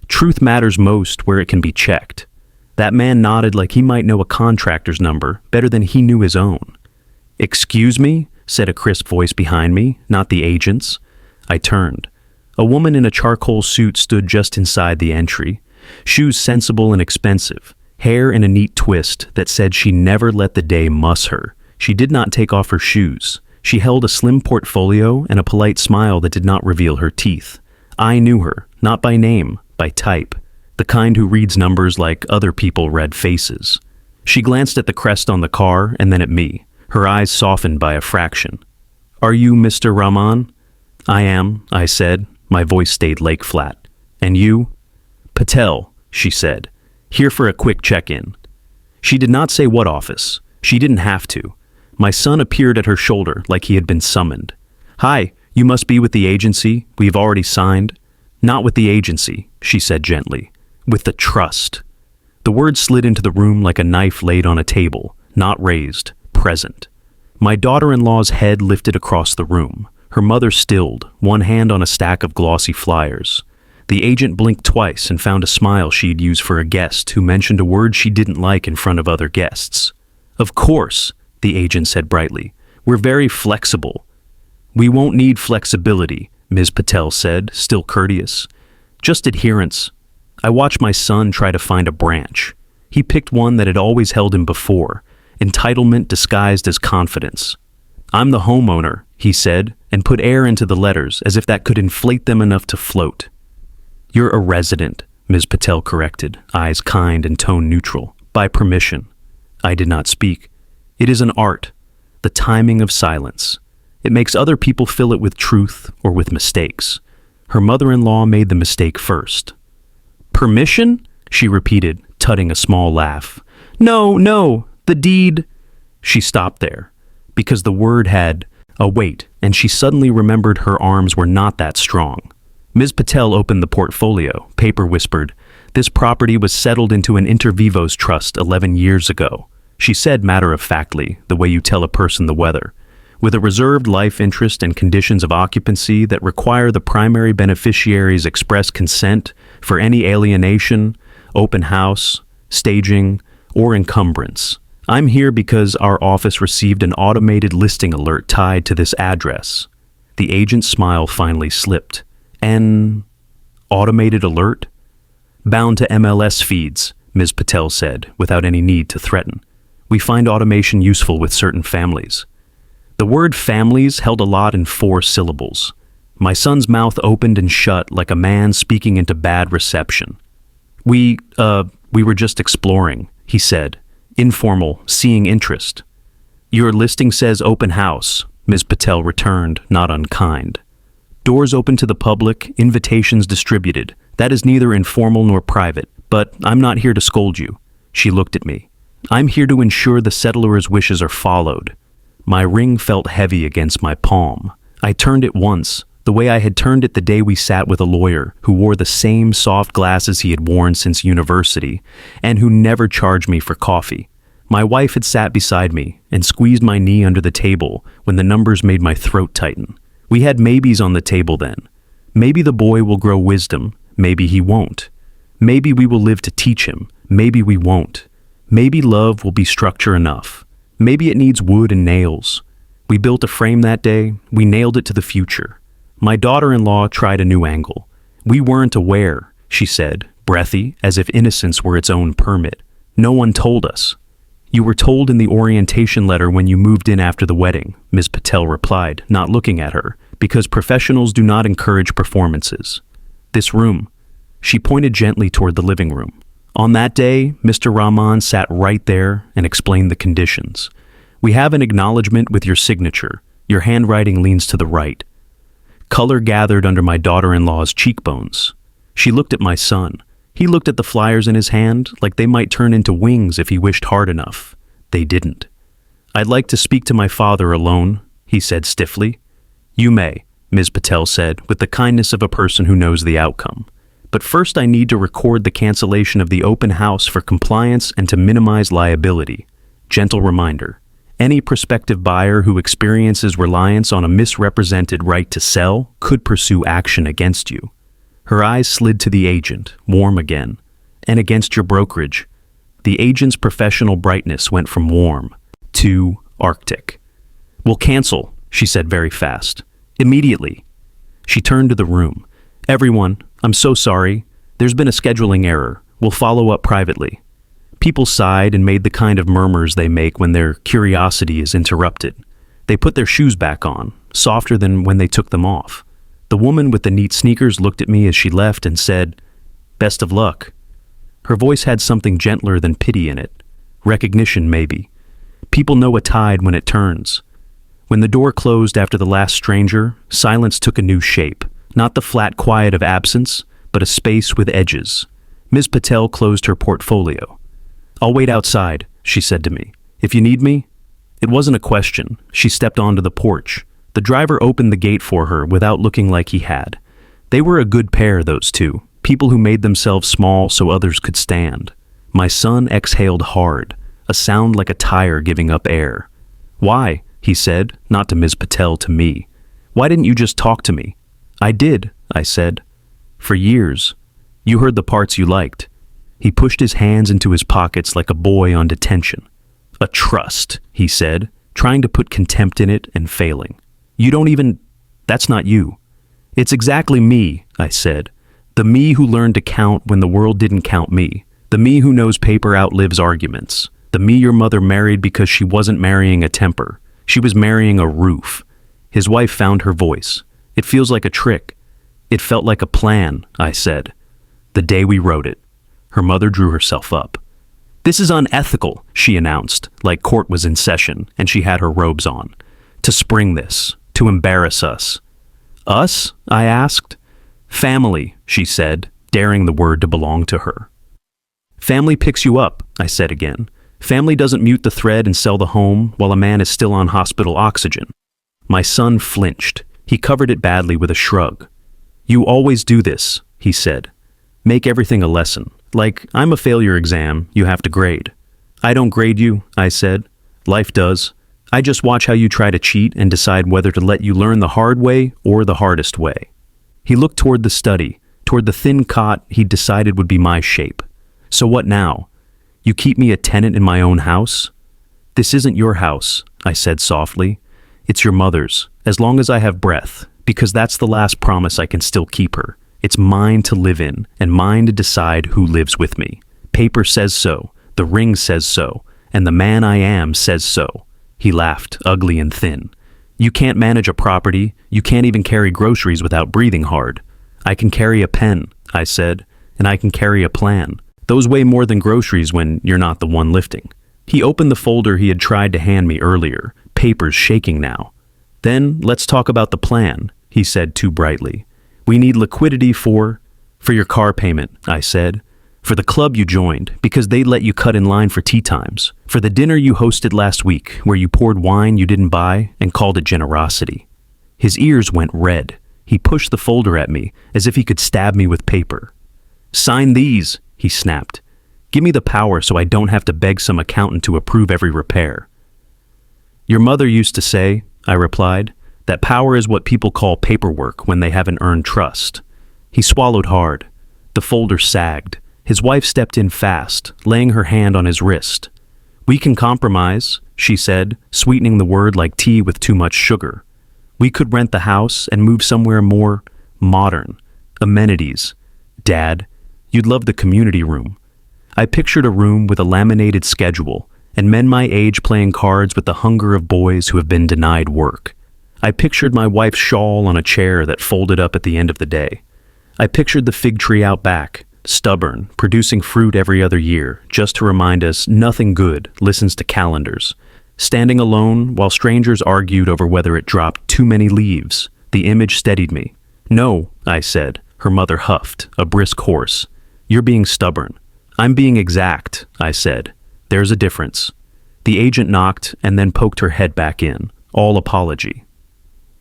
Truth matters most where it can be checked. That man nodded like he might know a contractor's number better than he knew his own. "Excuse me?" said a crisp voice behind me, not the agent's. I turned. A woman in a charcoal suit stood just inside the entry. Shoes sensible and expensive. Hair in a neat twist that said she never let the day muss her. She did not take off her shoes. She held a slim portfolio and a polite smile that did not reveal her teeth. I knew her, not by name, by type. the kind who reads numbers like other people read faces. She glanced at the crest on the car and then at me, her eyes softened by a fraction. "Are you Mr. Rahman?" "I am," I said. My voice stayed lake flat. "And you?" "Patel," she said. "Here for a quick check-in." She did not say what office. She didn't have to. My son appeared at her shoulder like he had been summoned. "Hi, you must be with the agency. We've already signed." "Not with the agency," she said gently. "With the trust." The word slid into the room like a knife laid on a table, not raised, present. My daughter-in-law's head lifted across the room. Her mother stilled, one hand on a stack of glossy flyers. The agent blinked twice and found a smile she'd use for a guest who mentioned a word she didn't like in front of other guests. "Of course," the agent said brightly. "We're very flexible." "We won't need flexibility," Ms. Patel said, still courteous. "Just adherence." I watched my son try to find a branch. He picked one that had always held him before, entitlement disguised as confidence. "I'm the homeowner," he said, and put air into the letters as if that could inflate them enough to float. "You're a resident," Ms. Patel corrected, eyes kind and tone neutral. "By permission." I did not speak. It is an art, the timing of silence. It makes other people fill it with truth or with mistakes. Her mother-in-law made the mistake first. "Permission?" she repeated, tutting a small laugh. No, the deed." She stopped there, because the word had a weight, and she suddenly remembered her arms were not that strong. Ms. Patel opened the portfolio. Paper whispered, "This property was settled into an inter vivos trust 11 years ago." She said matter-of-factly, the way you tell a person the weather, "with a reserved life interest and conditions of occupancy that require the primary beneficiary's express consent for any alienation, open house, staging, or encumbrance. I'm here because our office received an automated listing alert tied to this address." The agent's smile finally slipped. "An automated alert?" "Bound to MLS feeds," Ms. Patel said, without any need to threaten. "We find automation useful with certain families." The word families held a lot in 4 syllables. My son's mouth opened and shut like a man speaking into bad reception. We were just exploring," he said. "Informal, seeing interest." "Your listing says open house," Ms. Patel returned, not unkind. "Doors open to the public, invitations distributed. That is neither informal nor private, but I'm not here to scold you." She looked at me. "I'm here to ensure the settler's wishes are followed." My ring felt heavy against my palm. I turned it once, the way I had turned it the day we sat with a lawyer who wore the same soft glasses he had worn since university, and who never charged me for coffee. My wife had sat beside me and squeezed my knee under the table when the numbers made my throat tighten. We had maybes on the table then. Maybe the boy will grow wisdom, maybe he won't. Maybe we will live to teach him, maybe we won't. Maybe love will be structure enough. Maybe it needs wood and nails. We built a frame that day, we nailed it to the future. My daughter-in-law tried a new angle. "We weren't aware," she said, breathy, as if innocence were its own permit. "No one told us." "You were told in the orientation letter when you moved in after the wedding," Ms. Patel replied, not looking at her, "because professionals do not encourage performances. This room." She pointed gently toward the living room. "On that day, Mr. Rahman sat right there and explained the conditions. We have an acknowledgement with your signature. Your handwriting leans to the right." Color gathered under my daughter-in-law's cheekbones. She looked at my son. He looked at the flyers in his hand like they might turn into wings if he wished hard enough. They didn't. "I'd like to speak to my father alone," he said stiffly. "You may," Ms. Patel said, with the kindness of a person who knows the outcome. "But first I need to record the cancellation of the open house for compliance and to minimize liability. Gentle reminder. Any prospective buyer who experiences reliance on a misrepresented right to sell could pursue action against you." Her eyes slid to the agent, warm again. "And against your brokerage." The agent's professional brightness went from warm to Arctic. "We'll cancel," she said very fast. "Immediately." She turned to the room. "Everyone, I'm so sorry. There's been a scheduling error. We'll follow up privately." People sighed and made the kind of murmurs they make when their curiosity is interrupted. They put their shoes back on, softer than when they took them off. The woman with the neat sneakers looked at me as she left and said, "Best of luck." Her voice had something gentler than pity in it. Recognition, maybe. People know a tide when it turns. When the door closed after the last stranger, silence took a new shape. Not the flat quiet of absence, but a space with edges. Ms. Patel closed her portfolio. "I'll wait outside," she said to me. "If you need me?" It wasn't a question. She stepped onto the porch. The driver opened the gate for her without looking like he had. They were a good pair, those two. People who made themselves small so others could stand. My son exhaled hard, a sound like a tire giving up air. "Why?" he said, not to Ms. Patel, to me. "Why didn't you just talk to me?" "I did," I said. "For years. You heard the parts you liked." He pushed his hands into his pockets like a boy on detention. "A trust," he said, trying to put contempt in it and failing. "You don't even... That's not you." "It's exactly me," I said. "The me who learned to count when the world didn't count me. The me who knows paper outlives arguments. The me your mother married because she wasn't marrying a temper. She was marrying a roof." His wife found her voice. "It feels like a trick." "It felt like a plan," I said. "The day we wrote it." Her mother drew herself up. "This is unethical," she announced, like court was in session and she had her robes on. "To spring this, to embarrass us." "Us?" I asked. "Family," she said, daring the word to belong to her. "Family picks you up," I said again. "Family doesn't mute the thread and sell the home while a man is still on hospital oxygen." My son flinched. He covered it badly with a shrug. "You always do this," he said. "Make everything a lesson. Like, I'm a failure exam you have to grade." "I don't grade you," I said. "Life does. I just watch how you try to cheat and decide whether to let you learn the hard way or the hardest way." He looked toward the study, toward the thin cot he'd decided would be my shape. "So what now? You keep me a tenant in my own house?" "This isn't your house," I said softly. "It's your mother's, as long as I have breath, because that's the last promise I can still keep her. It's mine to live in, and mine to decide who lives with me. Paper says so, the ring says so, and the man I am says so." He laughed, ugly and thin. "You can't manage a property, you can't even carry groceries without breathing hard." "I can carry a pen," I said, "and I can carry a plan. Those weigh more than groceries when you're not the one lifting." He opened the folder he had tried to hand me earlier, papers shaking now. "Then let's talk about the plan," he said too brightly. "We need liquidity for your car payment," I said. "For the club you joined, because they'd let you cut in line for tea times. For the dinner you hosted last week, where you poured wine you didn't buy and called it generosity." His ears went red. He pushed the folder at me, as if he could stab me with paper. "Sign these," he snapped. "Give me the power so I don't have to beg some accountant to approve every repair." "Your mother used to say," I replied, "that power is what people call paperwork when they haven't earned trust." He swallowed hard. The folder sagged. His wife stepped in fast, laying her hand on his wrist. "We can compromise," she said, sweetening the word like tea with too much sugar. "We could rent the house and move somewhere more modern. Amenities. Dad, you'd love the community room." I pictured a room with a laminated schedule and men my age playing cards with the hunger of boys who have been denied work. I pictured my wife's shawl on a chair that folded up at the end of the day. I pictured the fig tree out back, stubborn, producing fruit every other year, just to remind us nothing good listens to calendars. Standing alone while strangers argued over whether it dropped too many leaves, the image steadied me. "No," I said. Her mother huffed, a brisk horse. "You're being stubborn." "I'm being exact," I said. "There's a difference." The agent knocked and then poked her head back in, all apology.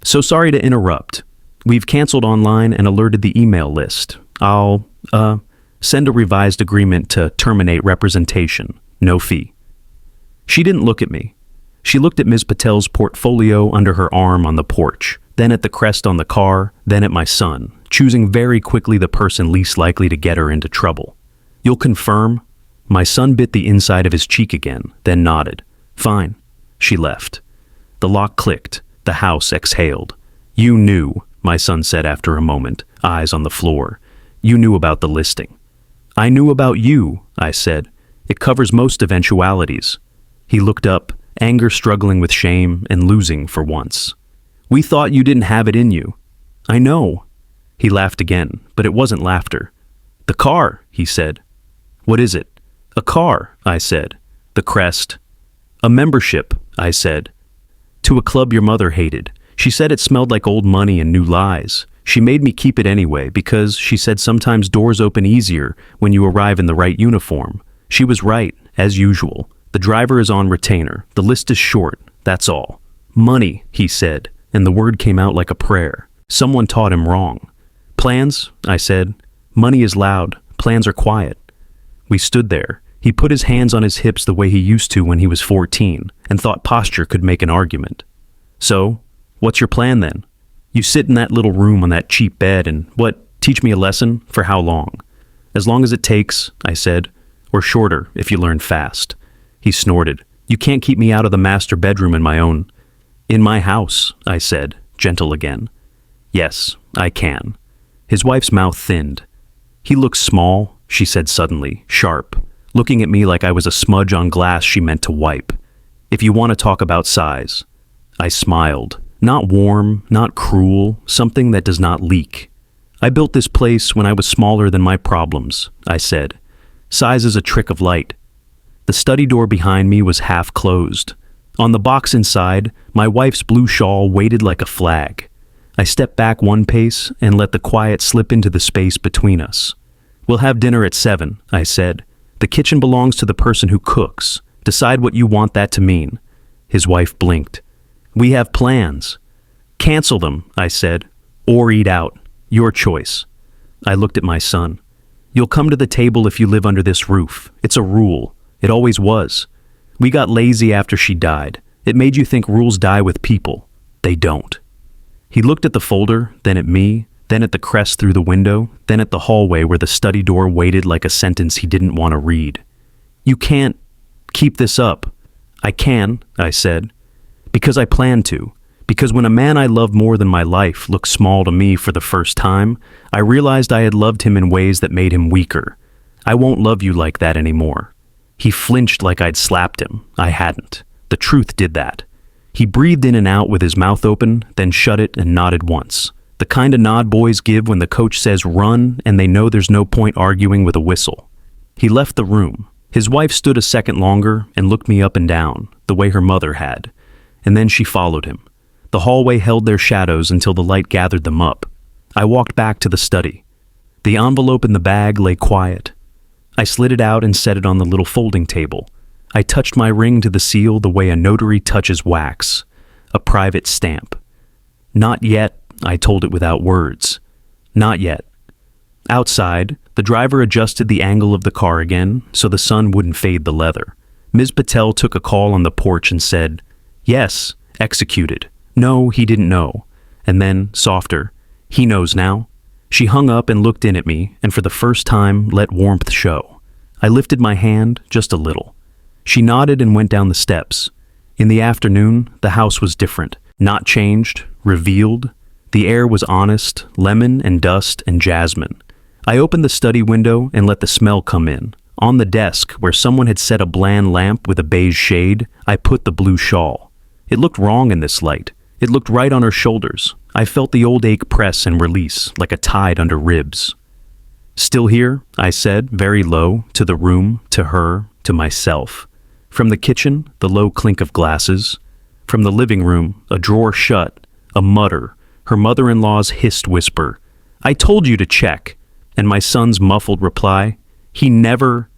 "So sorry to interrupt. We've canceled online and alerted the email list. I'll, send a revised agreement to terminate representation. No fee." She didn't look at me. She looked at Ms. Patel's portfolio under her arm on the porch, then at the crest on the car, then at my son, choosing very quickly the person least likely to get her into trouble. "You'll confirm?" My son bit the inside of his cheek again, then nodded. "Fine." She left. The lock clicked. The house exhaled. "You knew," my son said after a moment, eyes on the floor. "You knew about the listing." "I knew about you," I said. "It covers most eventualities." He looked up, anger struggling with shame and losing for once. "We thought you didn't have it in you." "I know." He laughed again, but it wasn't laughter. "The car," he said. "What is it?" "A car," I said. "The Crest." "A membership," I said. "To a club your mother hated. She said it smelled like old money and new lies. She made me keep it anyway because she said sometimes doors open easier when you arrive in the right uniform. She was right, as usual. The driver is on retainer. The list is short, that's all." "Money," he said, and the word came out like a prayer. Someone taught him wrong. "Plans," I said. "Money is loud. Plans are quiet." We stood there. He put his hands on his hips the way he used to when he was 14 and thought posture could make an argument. "So, what's your plan then? You sit in that little room on that cheap bed and, teach me a lesson? For how long?" "As long as it takes," I said, "or shorter if you learn fast." He snorted. "You can't keep me out of the master bedroom in my house," I said, gentle again. "Yes, I can." His wife's mouth thinned. "He looks small," she said suddenly, sharp, looking at me like I was a smudge on glass she meant to wipe. "If you want to talk about size." I smiled. Not warm, not cruel, something that does not leak. "I built this place when I was smaller than my problems," I said. "Size is a trick of light." The study door behind me was half closed. On the box inside, my wife's blue shawl waited like a flag. I stepped back one pace and let the quiet slip into the space between us. "We'll have dinner at 7, I said. "The kitchen belongs to the person who cooks. Decide what you want that to mean." His wife blinked. "We have plans." "Cancel them," I said, "or eat out. Your choice." I looked at my son. "You'll come to the table if you live under this roof. It's a rule. It always was. We got lazy after she died. It made you think rules die with people. They don't." He looked at the folder, then at me, then at the Crest through the window, then at the hallway where the study door waited like a sentence he didn't want to read. "You can't keep this up." "I can," I said. "Because I plan to. Because when a man I loved more than my life looked small to me for the first time, I realized I had loved him in ways that made him weaker. I won't love you like that anymore." He flinched like I'd slapped him. I hadn't. The truth did that. He breathed in and out with his mouth open, then shut it and nodded once. The kind of nod boys give when the coach says run and they know there's no point arguing with a whistle. He left the room. His wife stood a second longer and looked me up and down, the way her mother had. And then she followed him. The hallway held their shadows until the light gathered them up. I walked back to the study. The envelope in the bag lay quiet. I slid it out and set it on the little folding table. I touched my ring to the seal the way a notary touches wax. A private stamp. "Not yet," I told it without words. "Not yet." Outside, the driver adjusted the angle of the car again so the sun wouldn't fade the leather. Ms. Patel took a call on the porch and said, "Yes, executed." "No, he didn't know." And then, softer, "He knows now." She hung up and looked in at me, and for the first time let warmth show. I lifted my hand just a little. She nodded and went down the steps. In the afternoon, the house was different. Not changed, revealed. The air was honest, lemon and dust and jasmine. I opened the study window and let the smell come in. On the desk, where someone had set a bland lamp with a beige shade, I put the blue shawl. It looked wrong in this light. It looked right on her shoulders. I felt the old ache press and release, like a tide under ribs. "Still here?" I said, very low, to the room, to her, to myself. From the kitchen, the low clink of glasses. From the living room, a drawer shut, a mutter, her mother-in-law's hissed whisper, "I told you to check," and my son's muffled reply, "He never,"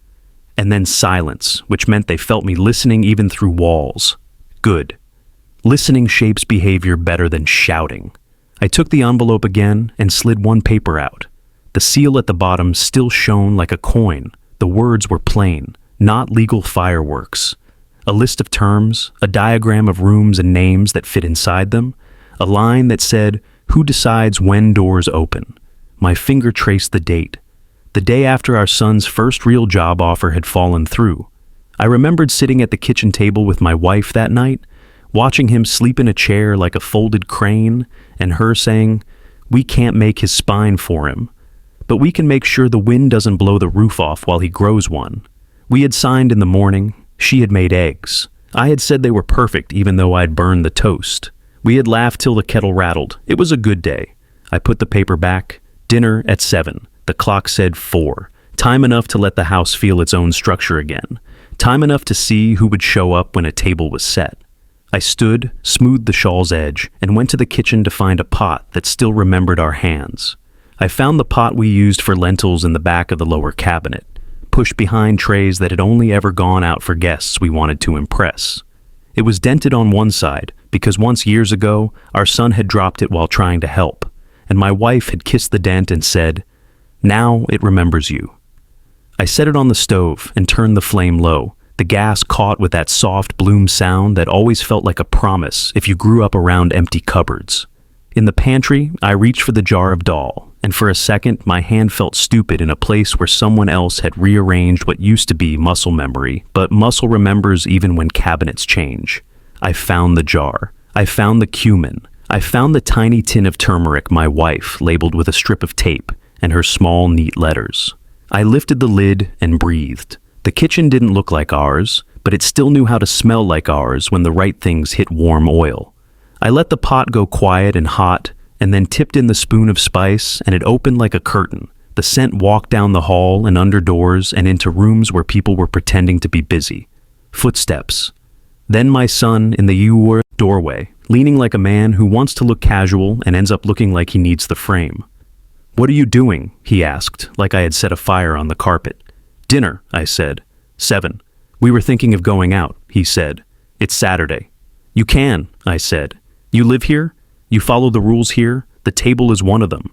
and then silence, which meant they felt me listening even through walls. Good. Listening shapes behavior better than shouting. I took the envelope again and slid one paper out. The seal at the bottom still shone like a coin. The words were plain, not legal fireworks. A list of terms, a diagram of rooms and names that fit inside them, a line that said, "Who decides when doors open?" My finger traced the date. The day after our son's first real job offer had fallen through. I remembered sitting at the kitchen table with my wife that night, watching him sleep in a chair like a folded crane, and her saying, "We can't make his spine for him, but we can make sure the wind doesn't blow the roof off while he grows one." We had signed in the morning. She had made eggs. I had said they were perfect even though I'd burned the toast. We had laughed till the kettle rattled. It was a good day. I put the paper back. Dinner at 7. The clock said 4. Time enough to let the house feel its own structure again. Time enough to see who would show up when a table was set. I stood, smoothed the shawl's edge, and went to the kitchen to find a pot that still remembered our hands. I found the pot we used for lentils in the back of the lower cabinet, pushed behind trays that had only ever gone out for guests we wanted to impress. It was dented on one side because once years ago, our son had dropped it while trying to help, and my wife had kissed the dent and said, "Now it remembers you." I set it on the stove and turned the flame low. The gas caught with that soft bloom sound that always felt like a promise if you grew up around empty cupboards. In the pantry, I reached for the jar of dal, and for a second my hand felt stupid in a place where someone else had rearranged what used to be muscle memory, but muscle remembers even when cabinets change. I found the jar. I found the cumin. I found the tiny tin of turmeric my wife labeled with a strip of tape and her small, neat letters. I lifted the lid and breathed. The kitchen didn't look like ours, but it still knew how to smell like ours when the right things hit warm oil. I let the pot go quiet and hot, and then tipped in the spoon of spice, and it opened like a curtain. The scent walked down the hall and under doors and into rooms where people were pretending to be busy. Footsteps. Then my son in the doorway, leaning like a man who wants to look casual and ends up looking like he needs the frame. "What are you doing?" he asked, like I had set a fire on the carpet. "Dinner," I said. 7. "We were thinking of going out," he said. "It's Saturday." "You can," I said. "You live here? You follow the rules here? The table is one of them."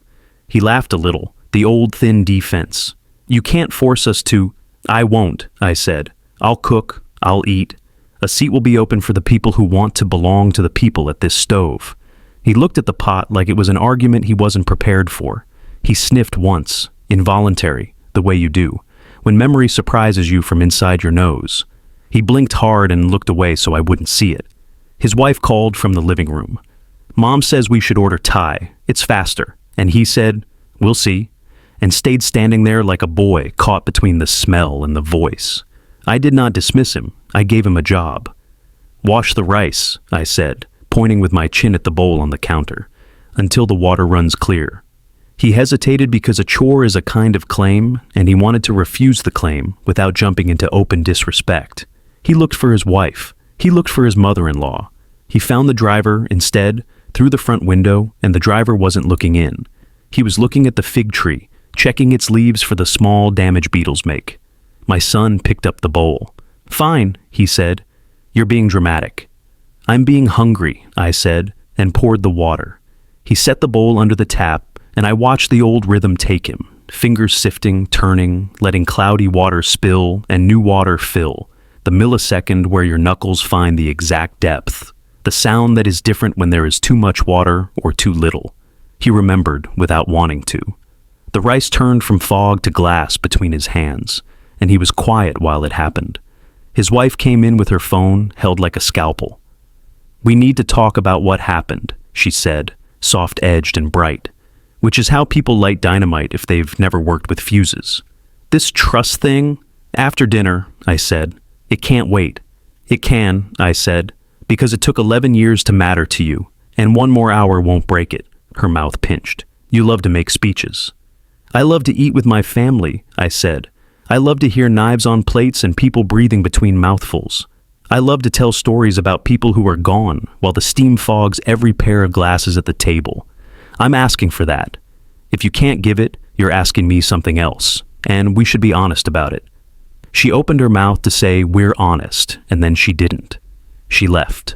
He laughed a little, the old thin defense. "You can't force us to—" "I won't," I said. "I'll cook, I'll eat. A seat will be open for the people who want to belong to the people at this stove." He looked at the pot like it was an argument he wasn't prepared for. He sniffed once, involuntary, the way you do, when memory surprises you from inside your nose. He blinked hard and looked away so I wouldn't see it. His wife called from the living room. "Mom says we should order Thai. It's faster." And he said, "We'll see," and stayed standing there like a boy caught between the smell and the voice. I did not dismiss him. I gave him a job. "Wash the rice," I said, pointing with my chin at the bowl on the counter, "until the water runs clear." He hesitated because a chore is a kind of claim, and he wanted to refuse the claim without jumping into open disrespect. He looked for his wife. He looked for his mother-in-law. He found the driver, instead, through the front window, and the driver wasn't looking in. He was looking at the fig tree, checking its leaves for the small damage beetles make. My son picked up the bowl. "Fine," he said. "You're being dramatic." "I'm being hungry," I said, and poured the water. He set the bowl under the tap, and I watched the old rhythm take him, fingers sifting, turning, letting cloudy water spill and new water fill, the millisecond where your knuckles find the exact depth, the sound that is different when there is too much water or too little. He remembered without wanting to. The rice turned from fog to glass between his hands, and he was quiet while it happened. His wife came in with her phone held like a scalpel. "We need to talk about what happened," she said, soft-edged and bright, which is how people light dynamite if they've never worked with fuses. "This trust thing?" "After dinner," I said. "It can't wait." "It can," I said, "because it took 11 years to matter to you, and one more hour won't break it." Her mouth pinched. "You love to make speeches." "I love to eat with my family," I said. "I love to hear knives on plates and people breathing between mouthfuls. I love to tell stories about people who are gone while the steam fogs every pair of glasses at the table. I'm asking for that. If you can't give it, you're asking me something else, and we should be honest about it." She opened her mouth to say, "We're honest," and then she didn't. She left.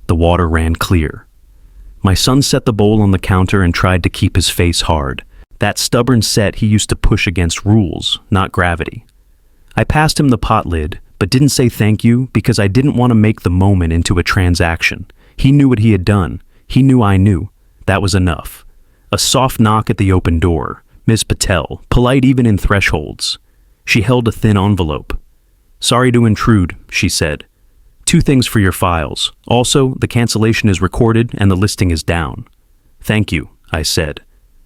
The water ran clear. My son set the bowl on the counter and tried to keep his face hard. That stubborn set he used to push against rules, not gravity. I passed him the pot lid, but didn't say thank you because I didn't want to make the moment into a transaction. He knew what he had done. He knew I knew. That was enough. A soft knock at the open door. Ms. Patel, polite even in thresholds. She held a thin envelope. "Sorry to intrude," she said. "2 things for your files. Also, the cancellation is recorded and the listing is down." "Thank you," I said.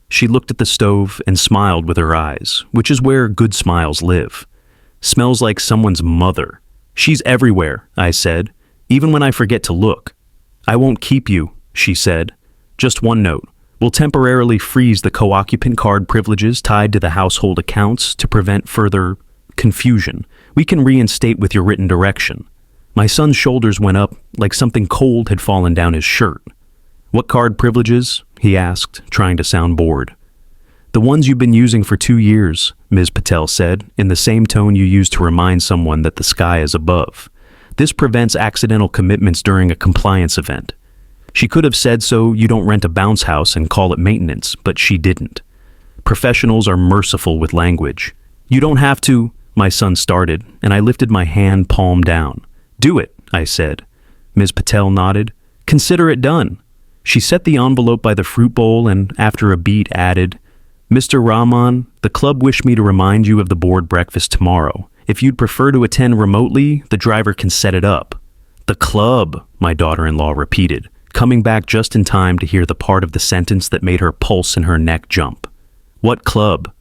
She looked at the stove and smiled with her eyes, which is where good smiles live. "Smells like someone's mother." "She's everywhere," I said, "even when I forget to look." "I won't keep you," she said. "Just one note. We'll temporarily freeze the co-occupant card privileges tied to the household accounts to prevent further confusion. We can reinstate with your written direction. My son's shoulders went up like something cold had fallen down his shirt. What card privileges? He asked, trying to sound bored. The ones you've been using for 2 years, Ms. Patel said, in the same tone you use to remind someone that the sky is above. This prevents accidental commitments during a compliance event. She could have said so you don't rent a bounce house and call it maintenance, but she didn't. Professionals are merciful with language. You don't have to, my son started, and I lifted my hand palm down. Do it, I said. Ms. Patel nodded. Consider it done. She set the envelope by the fruit bowl and, after a beat, added, Mr. Rahman, the club wished me to remind you of the board breakfast tomorrow. If you'd prefer to attend remotely, the driver can set it up. The club, my daughter-in-law repeated, coming back just in time to hear the part of the sentence that made her pulse in her neck jump. What club?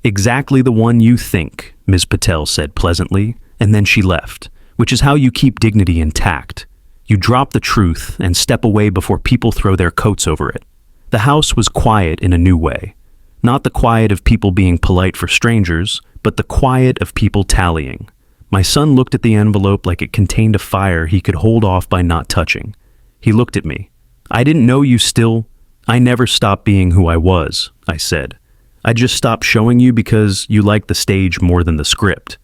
Exactly the one you think, Ms. Patel said pleasantly, and then she left, which is how you keep dignity intact. You drop the truth and step away before people throw their coats over it. The house was quiet in a new way. Not the quiet of people being polite for strangers, but the quiet of people tallying. My son looked at the envelope like it contained a fire he could hold off by not touching. He looked at me. I didn't know you still. I never stopped being who I was, I said. I just stopped showing you because you liked the stage more than the script.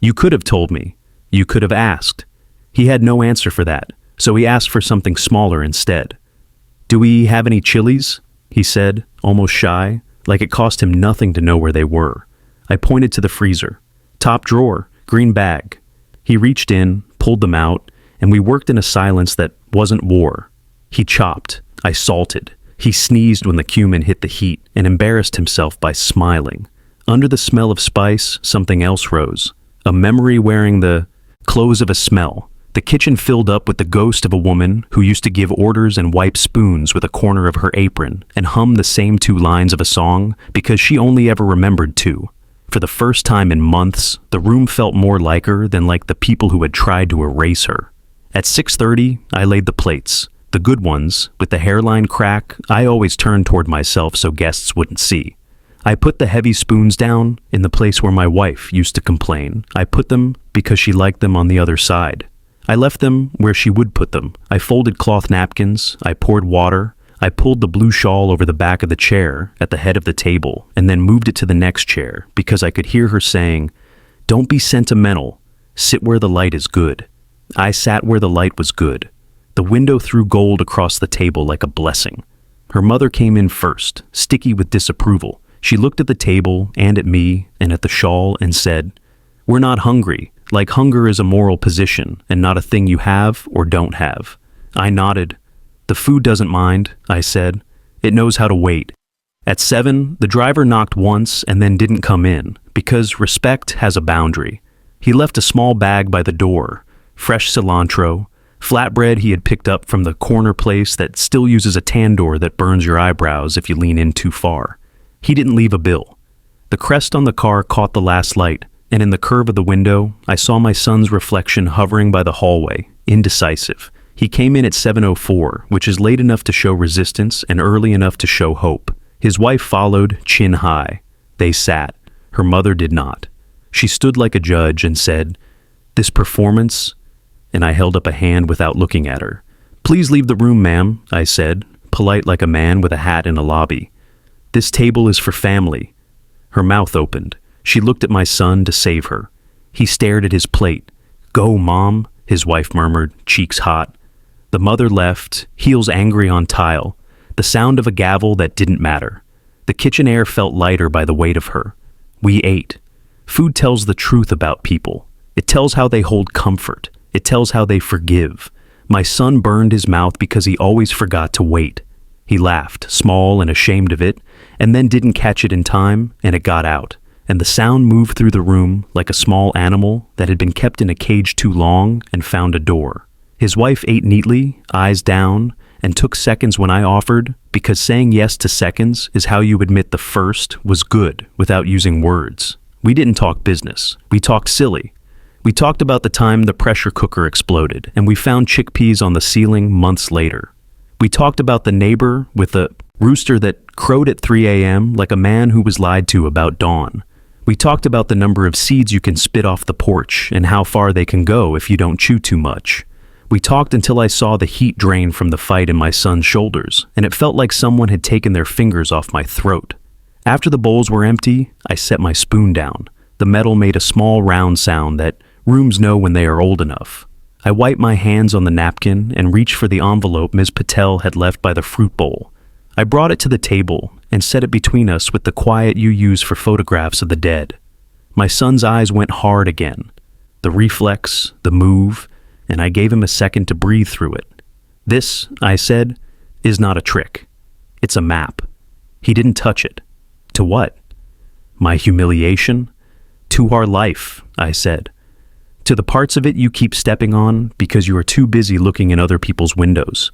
You could have told me. You could have asked. He had no answer for that, so he asked for something smaller instead. Do we have any chilies? He said, almost shy, like it cost him nothing to know where they were. I pointed to the freezer. Top drawer, green bag. He reached in, pulled them out, and we worked in a silence that wasn't war. He chopped. I salted. He sneezed when the cumin hit the heat and embarrassed himself by smiling. Under the smell of spice, something else rose. A memory wearing the clothes of a smell. The kitchen filled up with the ghost of a woman who used to give orders and wipe spoons with a corner of her apron and hum the same 2 lines of a song because she only ever remembered 2. For the first time in months, the room felt more like her than like the people who had tried to erase her. At 6:30, I laid the plates. The good ones, with the hairline crack, I always turned toward myself so guests wouldn't see. I put the heavy spoons down in the place where my wife used to complain. I put them because she liked them on the other side. I left them where she would put them. I folded cloth napkins. I poured water. I pulled the blue shawl over the back of the chair at the head of the table and then moved it to the next chair because I could hear her saying, "Don't be sentimental. Sit where the light is good." I sat where the light was good. The window threw gold across the table like a blessing. Her mother came in first, sticky with disapproval. She looked at the table and at me and at the shawl and said, "We're not hungry. Like hunger is a moral position and not a thing you have or don't have." I nodded. "The food doesn't mind," I said. "It knows how to wait." At 7, the driver knocked once and then didn't come in because respect has a boundary. He left a small bag by the door, fresh cilantro, flatbread he had picked up from the corner place that still uses a tandoor that burns your eyebrows if you lean in too far. He didn't leave a bill. The crest on the car caught the last light, and in the curve of the window, I saw my son's reflection hovering by the hallway, indecisive. He came in at 7:04, which is late enough to show resistance and early enough to show hope. His wife followed, chin high. They sat. Her mother did not. She stood like a judge and said, "This performance," and I held up a hand without looking at her. "Please leave the room, ma'am," I said, polite like a man with a hat in a lobby. "This table is for family." Her mouth opened. She looked at my son to save her. He stared at his plate. "Go, Mom," his wife murmured, cheeks hot. The mother left, heels angry on tile, the sound of a gavel that didn't matter. The kitchen air felt lighter by the weight of her. We ate. Food tells the truth about people. It tells how they hold comfort. It tells how they forgive. My son burned his mouth because he always forgot to wait. He laughed, small and ashamed of it, and then didn't catch it in time, and it got out. And the sound moved through the room like a small animal that had been kept in a cage too long and found a door. His wife ate neatly, eyes down, and took seconds when I offered, because saying yes to seconds is how you admit the first was good without using words. We didn't talk business. We talked silly. We talked about the time the pressure cooker exploded, and we found chickpeas on the ceiling months later. We talked about the neighbor with the Rooster that crowed at 3 a.m. like a man who was lied to about dawn. We talked about the number of seeds you can spit off the porch and how far they can go if you don't chew too much. We talked until I saw the heat drain from the fight in my son's shoulders, and it felt like someone had taken their fingers off my throat. After the bowls were empty, I set my spoon down. The metal made a small round sound that rooms know when they are old enough. I wiped my hands on the napkin and reached for the envelope Ms. Patel had left by the fruit bowl. I brought it to the table and set it between us with the quiet you use for photographs of the dead. My son's eyes went hard again. The reflex, the move, and I gave him a second to breathe through it. This, I said, is not a trick. It's a map. He didn't touch it. To what? My humiliation? To our life, I said. To the parts of it you keep stepping on because you are too busy looking in other people's windows.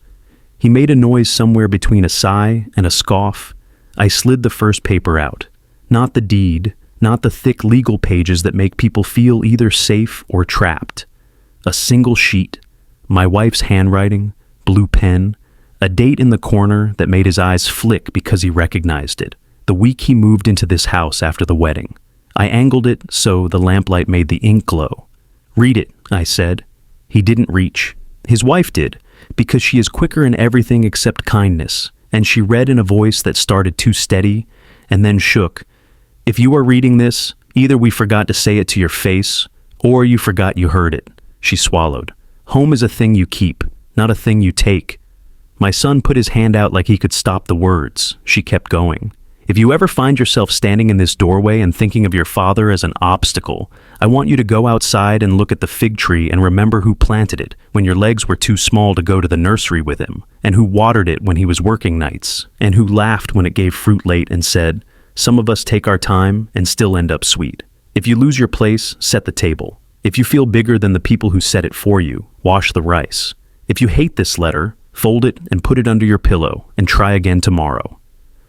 He made a noise somewhere between a sigh and a scoff. I slid the first paper out. Not the deed, not the thick legal pages that make people feel either safe or trapped. A single sheet, my wife's handwriting, blue pen, a date in the corner that made his eyes flick because he recognized it, the week he moved into this house after the wedding. I angled it so the lamplight made the ink glow. Read it, I said. He didn't reach. His wife did, because she is quicker in everything except kindness, and she read in a voice that started too steady and then shook. If you are reading this, either we forgot to say it to your face, or you forgot you heard it. She swallowed. Home is a thing you keep, not a thing you take. My son put his hand out like he could stop the words. She kept going. If you ever find yourself standing in this doorway and thinking of your father as an obstacle, I want you to go outside and look at the fig tree and remember who planted it when your legs were too small to go to the nursery with him, and who watered it when he was working nights, and who laughed when it gave fruit late and said, "Some of us take our time and still end up sweet." If you lose your place, set the table. If you feel bigger than the people who set it for you, wash the rice. If you hate this letter, fold it and put it under your pillow and try again tomorrow.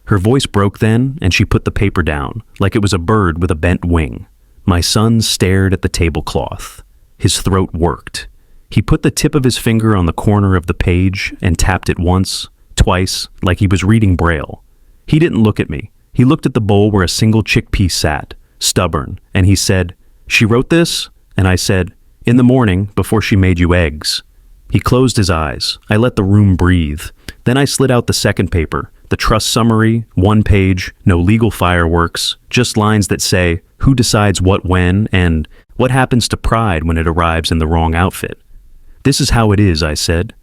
Her voice broke then, and she put the paper down, like it was a bird with a bent wing. My son stared at the tablecloth. His throat worked. He put the tip of his finger on the corner of the page and tapped it once, twice, like he was reading Braille. He didn't look at me. He looked at the bowl where a single chickpea sat, stubborn, and he said, "She wrote this?" And I said, "In the morning, before she made you eggs." He closed his eyes. I let the room breathe. Then I slid out the second paper, the trust summary, 1 page, no legal fireworks, just lines that say, who decides what when, and what happens to pride when it arrives in the wrong outfit. This is how it is, I said.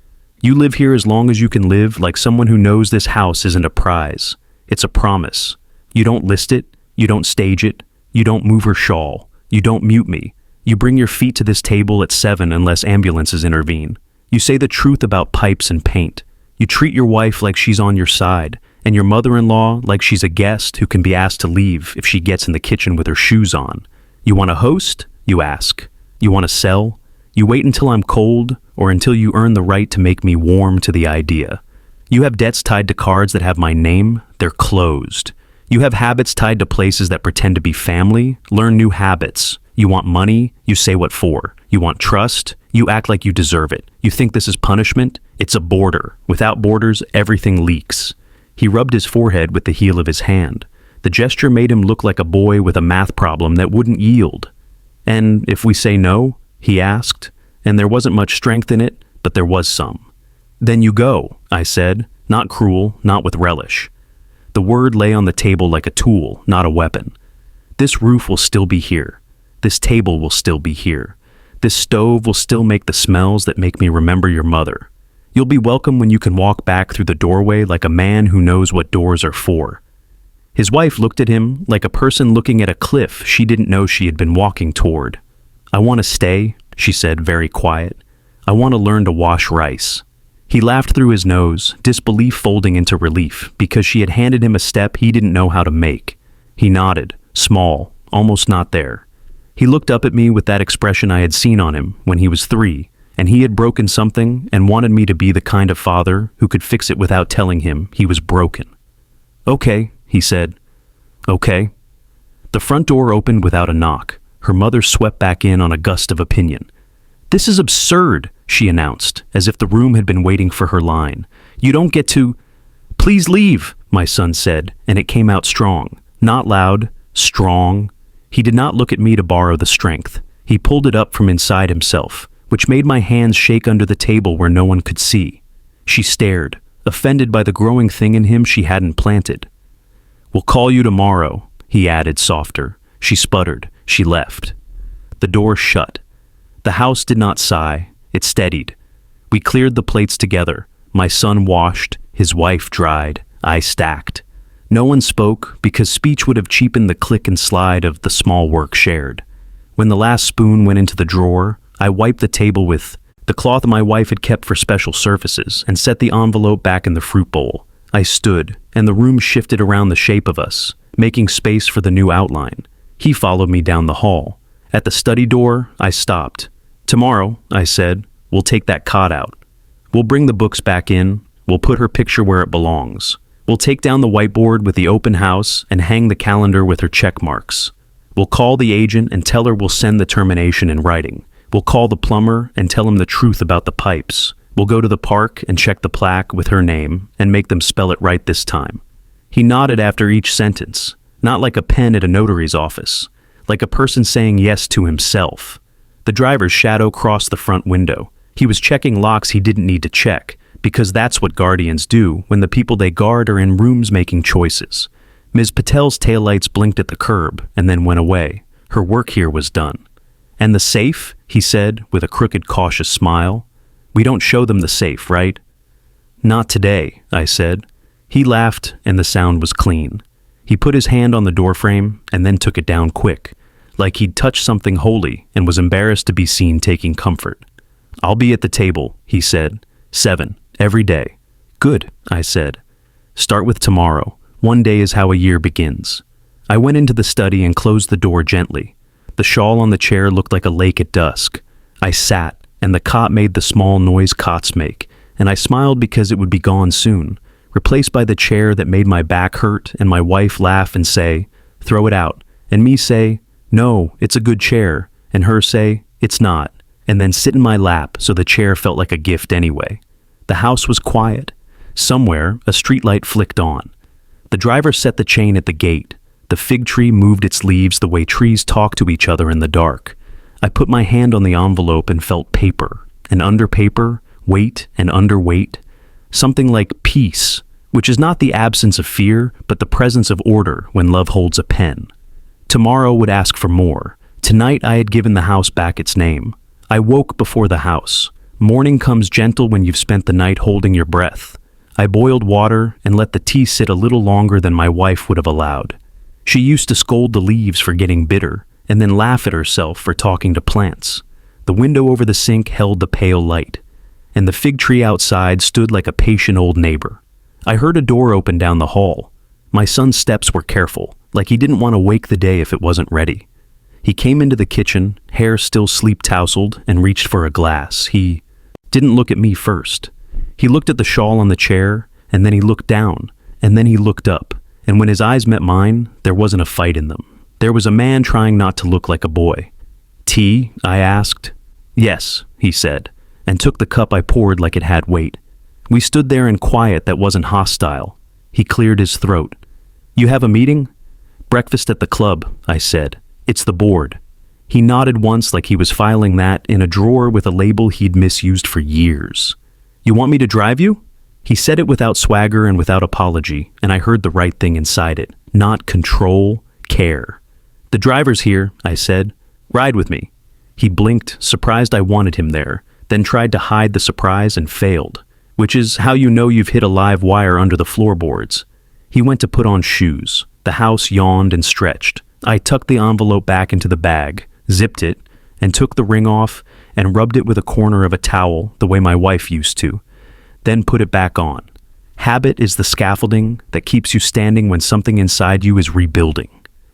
You live here as long as you can live like someone who knows this house isn't a prize. It's a promise. You don't list it. You don't stage it. You don't move her shawl. You don't mute me. You bring your feet to this table at 7 unless ambulances intervene. You say the truth about pipes and paint. You treat your wife like she's on your side, and your mother-in-law like she's a guest who can be asked to leave if she gets in the kitchen with her shoes on. You want to host? You ask. You want to sell? You wait until I'm cold, or until you earn the right to make me warm to the idea. You have debts tied to cards that have my name. They're closed. You have habits tied to places that pretend to be family. Learn new habits. You want money? You say what for. You want trust? You act like you deserve it. You think this is punishment? It's a border. Without borders, everything leaks. He rubbed his forehead with the heel of his hand. The gesture made him look like a boy with a math problem that wouldn't yield. "And if we say no?" he asked, and there wasn't much strength in it, but there was some. "Then you go," I said, not cruel, not with relish. The word lay on the table like a tool, not a weapon. This roof will still be here. This table will still be here. This stove will still make the smells that make me remember your mother. You'll be welcome when you can walk back through the doorway like a man who knows what doors are for. His wife looked at him like a person looking at a cliff she didn't know she had been walking toward. "I want to stay," she said, very quiet. "I want to learn to wash rice." He laughed through his nose, disbelief folding into relief, because she had handed him a step he didn't know how to make. He nodded, small, almost not there. He looked up at me with that expression I had seen on him when he was 3, and he had broken something and wanted me to be the kind of father who could fix it without telling him he was broken. "Okay," he said. "Okay." The front door opened without a knock. Her mother swept back in on a gust of opinion. "This is absurd," she announced, as if the room had been waiting for her line. "You don't get to—" "Please leave," my son said, and it came out strong. Not loud, strong. He did not look at me to borrow the strength. He pulled it up from inside himself, which made my hands shake under the table where no one could see. She stared, offended by the growing thing in him she hadn't planted. "We'll call you tomorrow," he added softer. She sputtered. She left. The door shut. The house did not sigh. It steadied. We cleared the plates together. My son washed. His wife dried. I stacked. No one spoke, because speech would have cheapened the click and slide of the small work shared. When the last spoon went into the drawer, I wiped the table with the cloth my wife had kept for special services and set the envelope back in the fruit bowl. I stood, and the room shifted around the shape of us, making space for the new outline. He followed me down the hall. At the study door, I stopped. "Tomorrow," I said, "we'll take that cot out. We'll bring the books back in. We'll put her picture where it belongs. We'll take down the whiteboard with the open house and hang the calendar with her check marks. We'll call the agent and tell her we'll send the termination in writing. We'll call the plumber and tell him the truth about the pipes. We'll go to the park and check the plaque with her name and make them spell it right this time." He nodded after each sentence, not like a pen at a notary's office, like a person saying yes to himself. The driver's shadow crossed the front window. He was checking locks he didn't need to check, because that's what guardians do when the people they guard are in rooms making choices. Ms. Patel's taillights blinked at the curb and then went away. Her work here was done. "And the safe?" he said with a crooked, cautious smile. "We don't show them the safe, right?" "Not today," I said. He laughed, and the sound was clean. He put his hand on the doorframe and then took it down quick, like he'd touched something holy and was embarrassed to be seen taking comfort. "I'll be at the table," he said. 7, every day." "Good," I said. "Start with tomorrow. One day is how a year begins." I went into the study and closed the door gently. The shawl on the chair looked like a lake at dusk. I sat, and the cot made the small noise cots make, and I smiled because it would be gone soon, replaced by the chair that made my back hurt and my wife laugh and say, "Throw it out," and me say, "No, it's a good chair," and her say, "It's not," and then sit in my lap so the chair felt like a gift anyway. The house was quiet. Somewhere, a streetlight flicked on. The driver set the chain at the gate. The fig tree moved its leaves the way trees talk to each other in the dark. I put my hand on the envelope and felt paper, and under paper, weight and under weight. Something like peace, which is not the absence of fear, but the presence of order when love holds a pen. Tomorrow would ask for more. Tonight I had given the house back its name. I woke before the house. Morning comes gentle when you've spent the night holding your breath. I boiled water and let the tea sit a little longer than my wife would have allowed. She used to scold the leaves for getting bitter and then laugh at herself for talking to plants. The window over the sink held the pale light, and the fig tree outside stood like a patient old neighbor. I heard a door open down the hall. My son's steps were careful, like he didn't want to wake the day if it wasn't ready. He came into the kitchen, hair still sleep-tousled, and reached for a glass. He didn't look at me first. He looked at the shawl on the chair, and then he looked down, and then he looked up. And when his eyes met mine, there wasn't a fight in them. There was a man trying not to look like a boy. "Tea?" I asked. "Yes," he said, and took the cup I poured like it had weight. We stood there in quiet that wasn't hostile. He cleared his throat. "You have a meeting?" "Breakfast at the club," I said. "It's the board." He nodded once like he was filing that in a drawer with a label he'd misused for years. "You want me to drive you?" He said it without swagger and without apology, and I heard the right thing inside it. Not control, care. "The driver's here," I said. "Ride with me." He blinked, surprised I wanted him there, then tried to hide the surprise and failed, which is how you know you've hit a live wire under the floorboards. He went to put on shoes. The house yawned and stretched. I tucked the envelope back into the bag, zipped it, and took the ring off and rubbed it with a corner of a towel the way my wife used to, then put it back on. Habit is the scaffolding that keeps you standing when something inside you is rebuilding.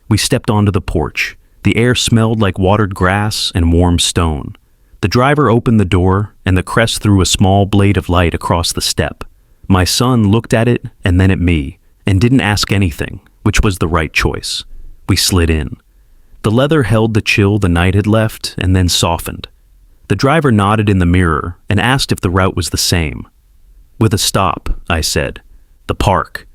We stepped onto the porch. The air smelled like watered grass and warm stone. The driver opened the door, and the Crest threw a small blade of light across the step. My son looked at it and then at me, and didn't ask anything, which was the right choice. We slid in. The leather held the chill the night had left and then softened. The driver nodded in the mirror and asked if the route was the same. "With a stop," I said. "The park."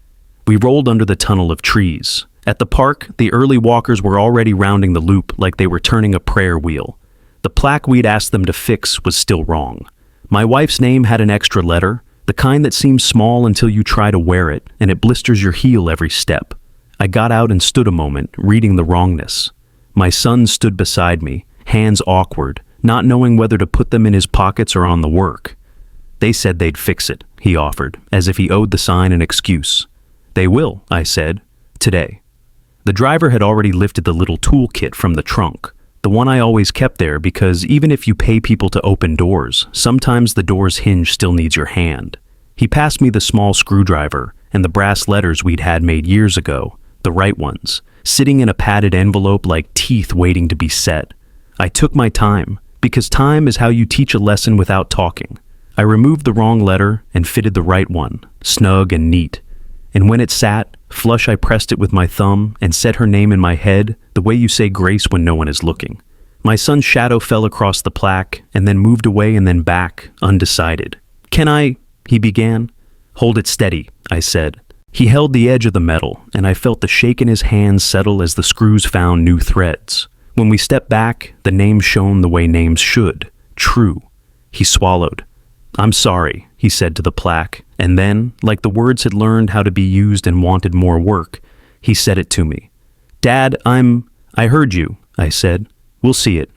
We rolled under the tunnel of trees. At the park, the early walkers were already rounding the loop like they were turning a prayer wheel. The plaque we'd asked them to fix was still wrong. My wife's name had an extra letter, the kind that seems small until you try to wear it, and it blisters your heel every step. I got out and stood a moment, reading the wrongness. My son stood beside me, hands awkward, not knowing whether to put them in his pockets or on the work. They said they'd fix it, he offered, as if he owed the sign an excuse. They will, I said, today. The driver had already lifted the little toolkit from the trunk, the one I always kept there because even if you pay people to open doors, sometimes the door's hinge still needs your hand. He passed me the small screwdriver and the brass letters we'd had made years ago, the right ones, sitting in a padded envelope like teeth waiting to be set. I took my time, because time is how you teach a lesson without talking. I removed the wrong letter and fitted the right one, snug and neat. And when it sat, flush I pressed it with my thumb and said her name in my head the way you say grace when no one is looking. My son's shadow fell across the plaque and then moved away and then back, undecided. "Can I?" he began. "Hold it steady," I said. He held the edge of the metal, and I felt the shake in his hands settle as the screws found new threads. When we stepped back, the name shone the way names should. True. He swallowed. "I'm sorry," he said to the plaque, and then, like the words had learned how to be used and wanted more work, he said it to me. "Dad, I heard you," I said. "We'll see it."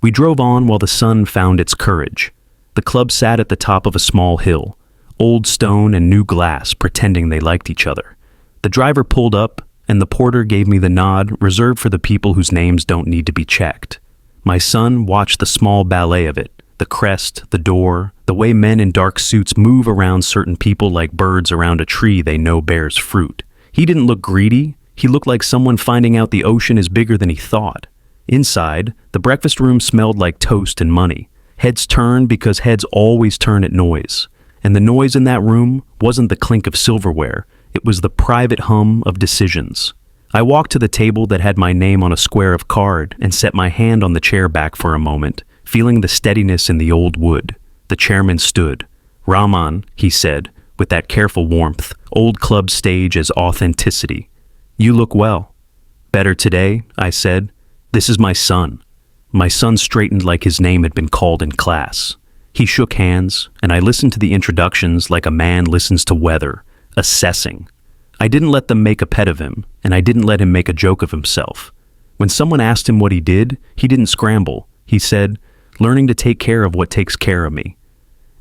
We drove on while the sun found its courage. The club sat at the top of a small hill, old stone and new glass pretending they liked each other. The driver pulled up, and the porter gave me the nod reserved for the people whose names don't need to be checked. My son watched the small ballet of it, the crest, the door, the way men in dark suits move around certain people like birds around a tree they know bears fruit. He didn't look greedy. He looked like someone finding out the ocean is bigger than he thought. Inside, the breakfast room smelled like toast and money. Heads turned because heads always turn at noise. And the noise in that room wasn't the clink of silverware. It was the private hum of decisions. I walked to the table that had my name on a square of card and set my hand on the chair back for a moment, feeling the steadiness in the old wood. The chairman stood. "Rahman," he said, with that careful warmth, old club stage as authenticity. "You look well." "Better today," I said. "This is my son." My son straightened like his name had been called in class. He shook hands, and I listened to the introductions like a man listens to weather, assessing. I didn't let them make a pet of him, and I didn't let him make a joke of himself. When someone asked him what he didn't scramble. He said, "Learning to take care of what takes care of me."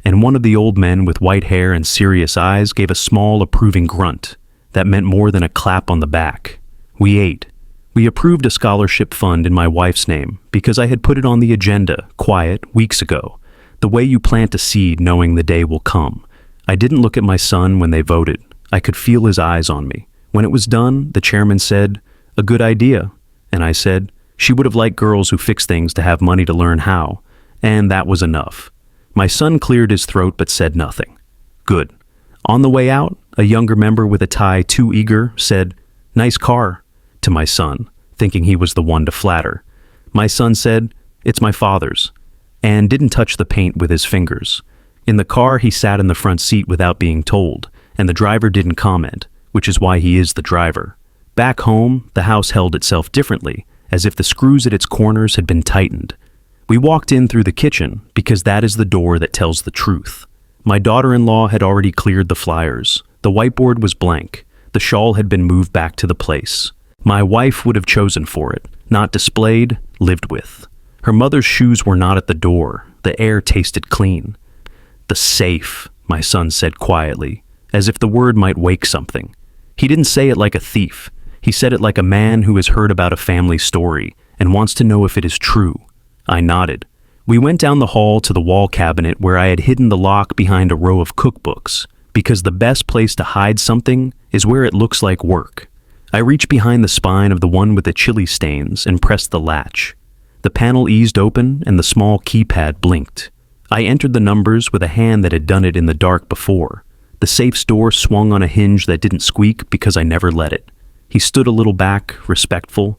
And one of the old men with white hair and serious eyes gave a small approving grunt. That meant more than a clap on the back. We ate. We approved a scholarship fund in my wife's name because I had put it on the agenda, quiet, weeks ago. The way you plant a seed knowing the day will come. I didn't look at my son when they voted. I could feel his eyes on me. When it was done, the chairman said, "A good idea." And I said, "She would have liked girls who fix things to have money to learn how." And that was enough. My son cleared his throat but said nothing. Good. On the way out, a younger member with a tie too eager said, "Nice car," to my son, thinking he was the one to flatter. My son said, "It's my father's," and didn't touch the paint with his fingers. In the car, he sat in the front seat without being told, and the driver didn't comment, which is why he is the driver. Back home, the house held itself differently, as if the screws at its corners had been tightened. We walked in through the kitchen because that is the door that tells the truth. My daughter-in-law had already cleared the flyers. The whiteboard was blank. The shawl had been moved back to the place. My wife would have chosen for it, not displayed, lived with. Her mother's shoes were not at the door. The air tasted clean. "The safe," my son said quietly, as if the word might wake something. He didn't say it like a thief. He said it like a man who has heard about a family story and wants to know if it is true. I nodded. We went down the hall to the wall cabinet where I had hidden the lock behind a row of cookbooks, because the best place to hide something is where it looks like work. I reached behind the spine of the one with the chili stains and pressed the latch. The panel eased open and the small keypad blinked. I entered the numbers with a hand that had done it in the dark before. The safe's door swung on a hinge that didn't squeak because I never let it. He stood a little back, respectful,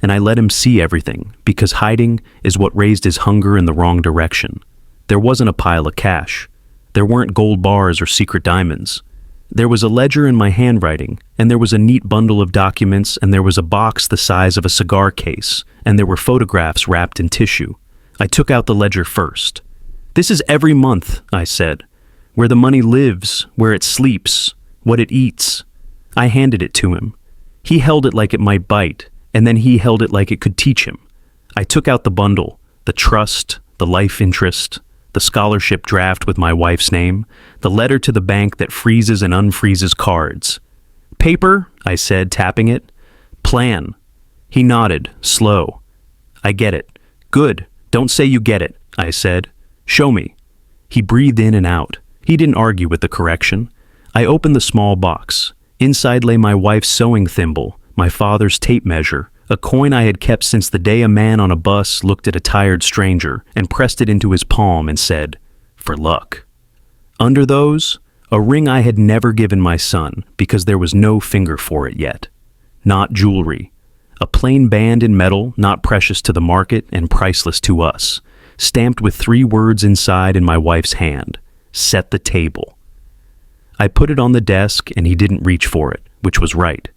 and I let him see everything because hiding is what raised his hunger in the wrong direction. There wasn't a pile of cash. There weren't gold bars or secret diamonds. There was a ledger in my handwriting, and there was a neat bundle of documents, and there was a box the size of a cigar case, and there were photographs wrapped in tissue. I took out the ledger first. "This is every month," I said. "Where the money lives, where it sleeps, what it eats." I handed it to him. He held it like it might bite, and then he held it like it could teach him. I took out the bundle, the trust, the life interest, the scholarship draft with my wife's name, the letter to the bank that freezes and unfreezes cards. "Paper," I said, tapping it. "Plan." He nodded, slow. "I get it." "Good. Don't say you get it," I said. "Show me." He breathed in and out. He didn't argue with the correction. I opened the small box. Inside lay my wife's sewing thimble, my father's tape measure, a coin I had kept since the day a man on a bus looked at a tired stranger and pressed it into his palm and said, "For luck." Under those, a ring I had never given my son because there was no finger for it yet. Not jewelry. A plain band in metal, not precious to the market and priceless to us, stamped with 3 words inside in my wife's hand: "Set the table." I put it on the desk and he didn't reach for it, which was right.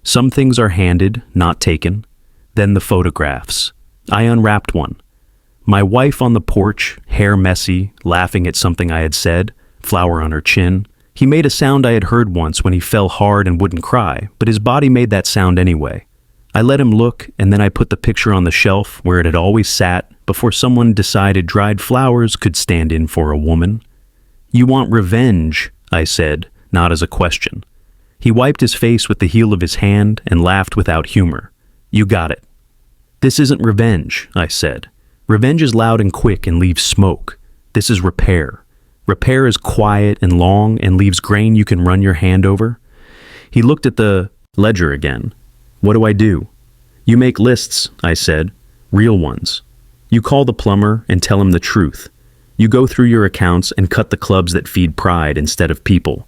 Some things are handed, not taken. Then the photographs. I unwrapped one. My wife on the porch, hair messy, laughing at something I had said, flower on her chin. He made a sound I had heard once when he fell hard and wouldn't cry, but his body made that sound anyway. I let him look, and then I put the picture on the shelf where it had always sat before someone decided dried flowers could stand in for a woman. "You want revenge," I said, not as a question. He wiped his face with the heel of his hand and laughed without humor. "You got it." "This isn't revenge," I said. "Revenge is loud and quick and leaves smoke. This is repair. Repair is quiet and long and leaves grain you can run your hand over." He looked at the ledger again. "What do I do?" "You make lists," I said. "Real ones. You call the plumber and tell him the truth. You go through your accounts and cut the clubs that feed pride instead of people.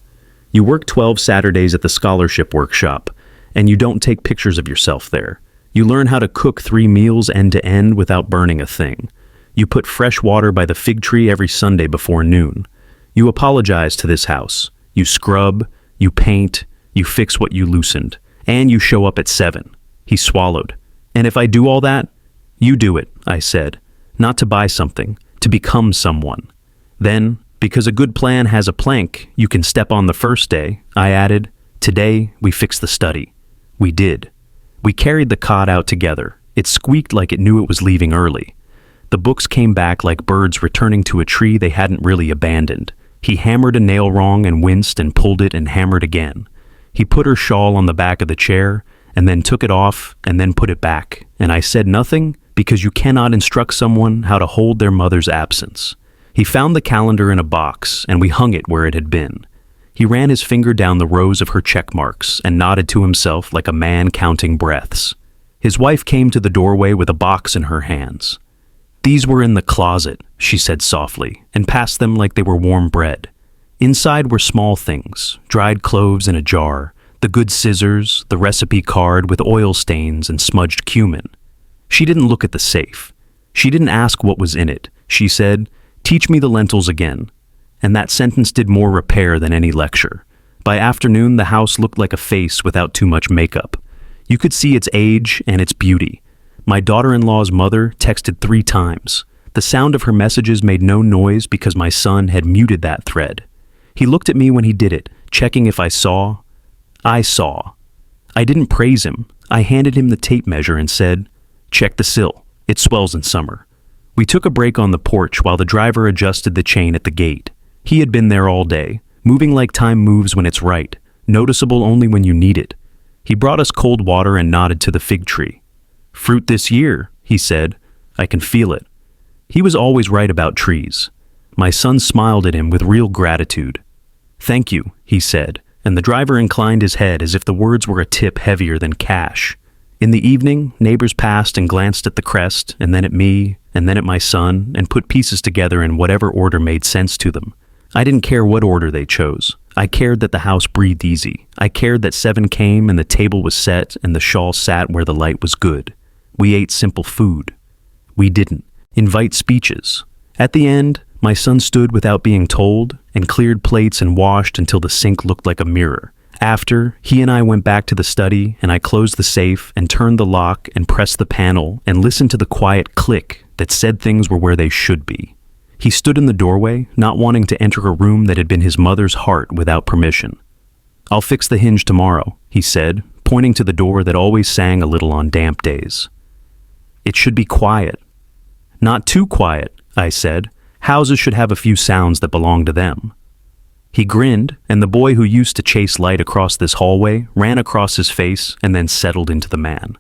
You work 12 Saturdays at the scholarship workshop, and you don't take pictures of yourself there. You learn how to cook 3 meals end to end without burning a thing. You put fresh water by the fig tree every Sunday before noon. You apologize to this house. You scrub, you paint, you fix what you loosened, and you show up at 7. He swallowed. "And if I do all that?" "You do it," I said. "Not to buy something, to become someone." Then, because a good plan has a plank you can step on the first day, I added, "Today, we fix the study." We did. We carried the cot out together. It squeaked like it knew it was leaving early. The books came back like birds returning to a tree they hadn't really abandoned. He hammered a nail wrong and winced and pulled it and hammered again. He put her shawl on the back of the chair and then took it off and then put it back. And I said nothing because you cannot instruct someone how to hold their mother's absence. He found the calendar in a box, and we hung it where it had been. He ran his finger down the rows of her check marks and nodded to himself like a man counting breaths. His wife came to the doorway with a box in her hands. "These were in the closet," she said softly, and passed them like they were warm bread. Inside were small things, dried cloves in a jar, the good scissors, the recipe card with oil stains and smudged cumin. She didn't look at the safe. She didn't ask what was in it. She said, "Teach me the lentils again." And that sentence did more repair than any lecture. By afternoon, the house looked like a face without too much makeup. You could see its age and its beauty. My daughter-in-law's mother texted 3 times. The sound of her messages made no noise because my son had muted that thread. He looked at me when he did it, checking if I saw. I saw. I didn't praise him. I handed him the tape measure and said, "Check the sill. It swells in summer." We took a break on the porch while the driver adjusted the chain at the gate. He had been there all day, moving like time moves when it's right, noticeable only when you need it. He brought us cold water and nodded to the fig tree. "Fruit this year," he said. "I can feel it." He was always right about trees. My son smiled at him with real gratitude. "Thank you," he said, and the driver inclined his head as if the words were a tip heavier than cash. In the evening, neighbors passed and glanced at the Crest, and then at me, and then at my son, and put pieces together in whatever order made sense to them. I didn't care what order they chose. I cared that the house breathed easy. I cared that 7 came and the table was set and the shawl sat where the light was good. We ate simple food. We didn't. Invite speeches. At the end, My son stood without being told and cleared plates and washed until the sink looked like a mirror. After, he and I went back to the study and I closed the safe and turned the lock and pressed the panel and listened to the quiet click that said things were where they should be. He stood in the doorway, not wanting to enter a room that had been his mother's heart without permission. "I'll fix the hinge tomorrow," he said, pointing to the door that always sang a little on damp days. "It should be quiet." "Not too quiet," I said. "Houses should have a few sounds that belong to them." He grinned, and the boy who used to chase light across this hallway ran across his face and then settled into the man.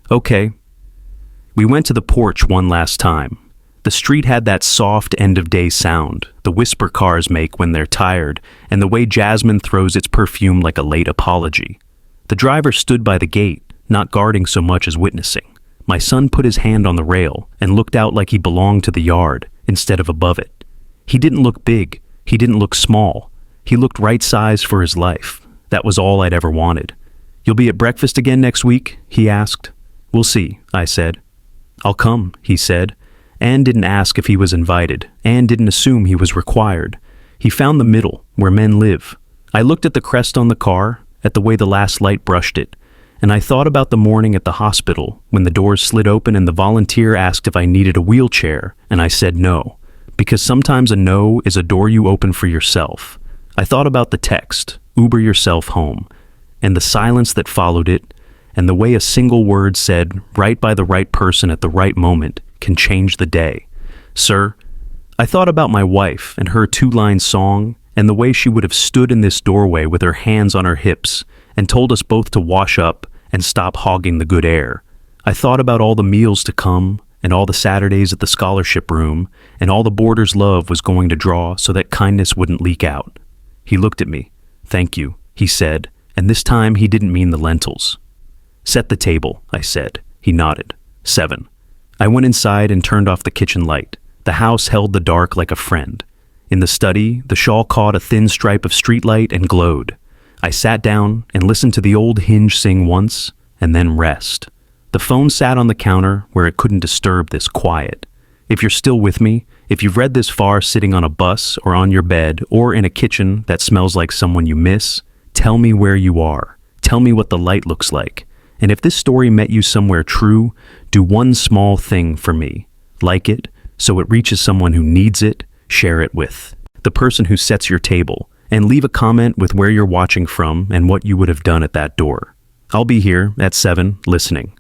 "Okay." We went to the porch one last time. The street had that soft end-of-day sound the whisper cars make when they're tired, and the way jasmine throws its perfume like a late apology. The driver stood by the gate, not guarding so much as witnessing. My son put his hand on the rail and looked out like he belonged to the yard instead of above it. He didn't look big. He didn't look small. He looked right-sized for his life. That was all I'd ever wanted. "You'll be at breakfast again next week?" he asked. "We'll see," I said. "I'll come," he said. Anne didn't ask if he was invited. Anne didn't assume he was required. He found the middle, where men live. I looked at the crest on the car, at the way the last light brushed it, and I thought about the morning at the hospital when the doors slid open and the volunteer asked if I needed a wheelchair, and I said no. Because sometimes a no is a door you open for yourself. I thought about the text, "Uber yourself home," and the silence that followed it, and the way a single word said right by the right person at the right moment can change the day. "Sir," I thought about my wife and her two-line song, and the way she would have stood in this doorway with her hands on her hips and told us both to wash up and stop hogging the good air. I thought about all the meals to come, and all the Saturdays at the scholarship room, and all the boarders' love was going to draw so that kindness wouldn't leak out. He looked at me. "Thank you," he said, and this time he didn't mean the lentils. "Set the table," I said. He nodded. 7. I went inside and turned off the kitchen light. The house held the dark like a friend. In the study, the shawl caught a thin stripe of streetlight and glowed. I sat down and listened to the old hinge sing once, and then rest. The phone sat on the counter where it couldn't disturb this quiet. If you're still with me, if you've read this far sitting on a bus or on your bed or in a kitchen that smells like someone you miss, tell me where you are. Tell me what the light looks like. And if this story met you somewhere true, do one small thing for me. Like it, so it reaches someone who needs it. Share it with the person who sets your table, and leave a comment with where you're watching from and what you would have done at that door. I'll be here at 7 listening.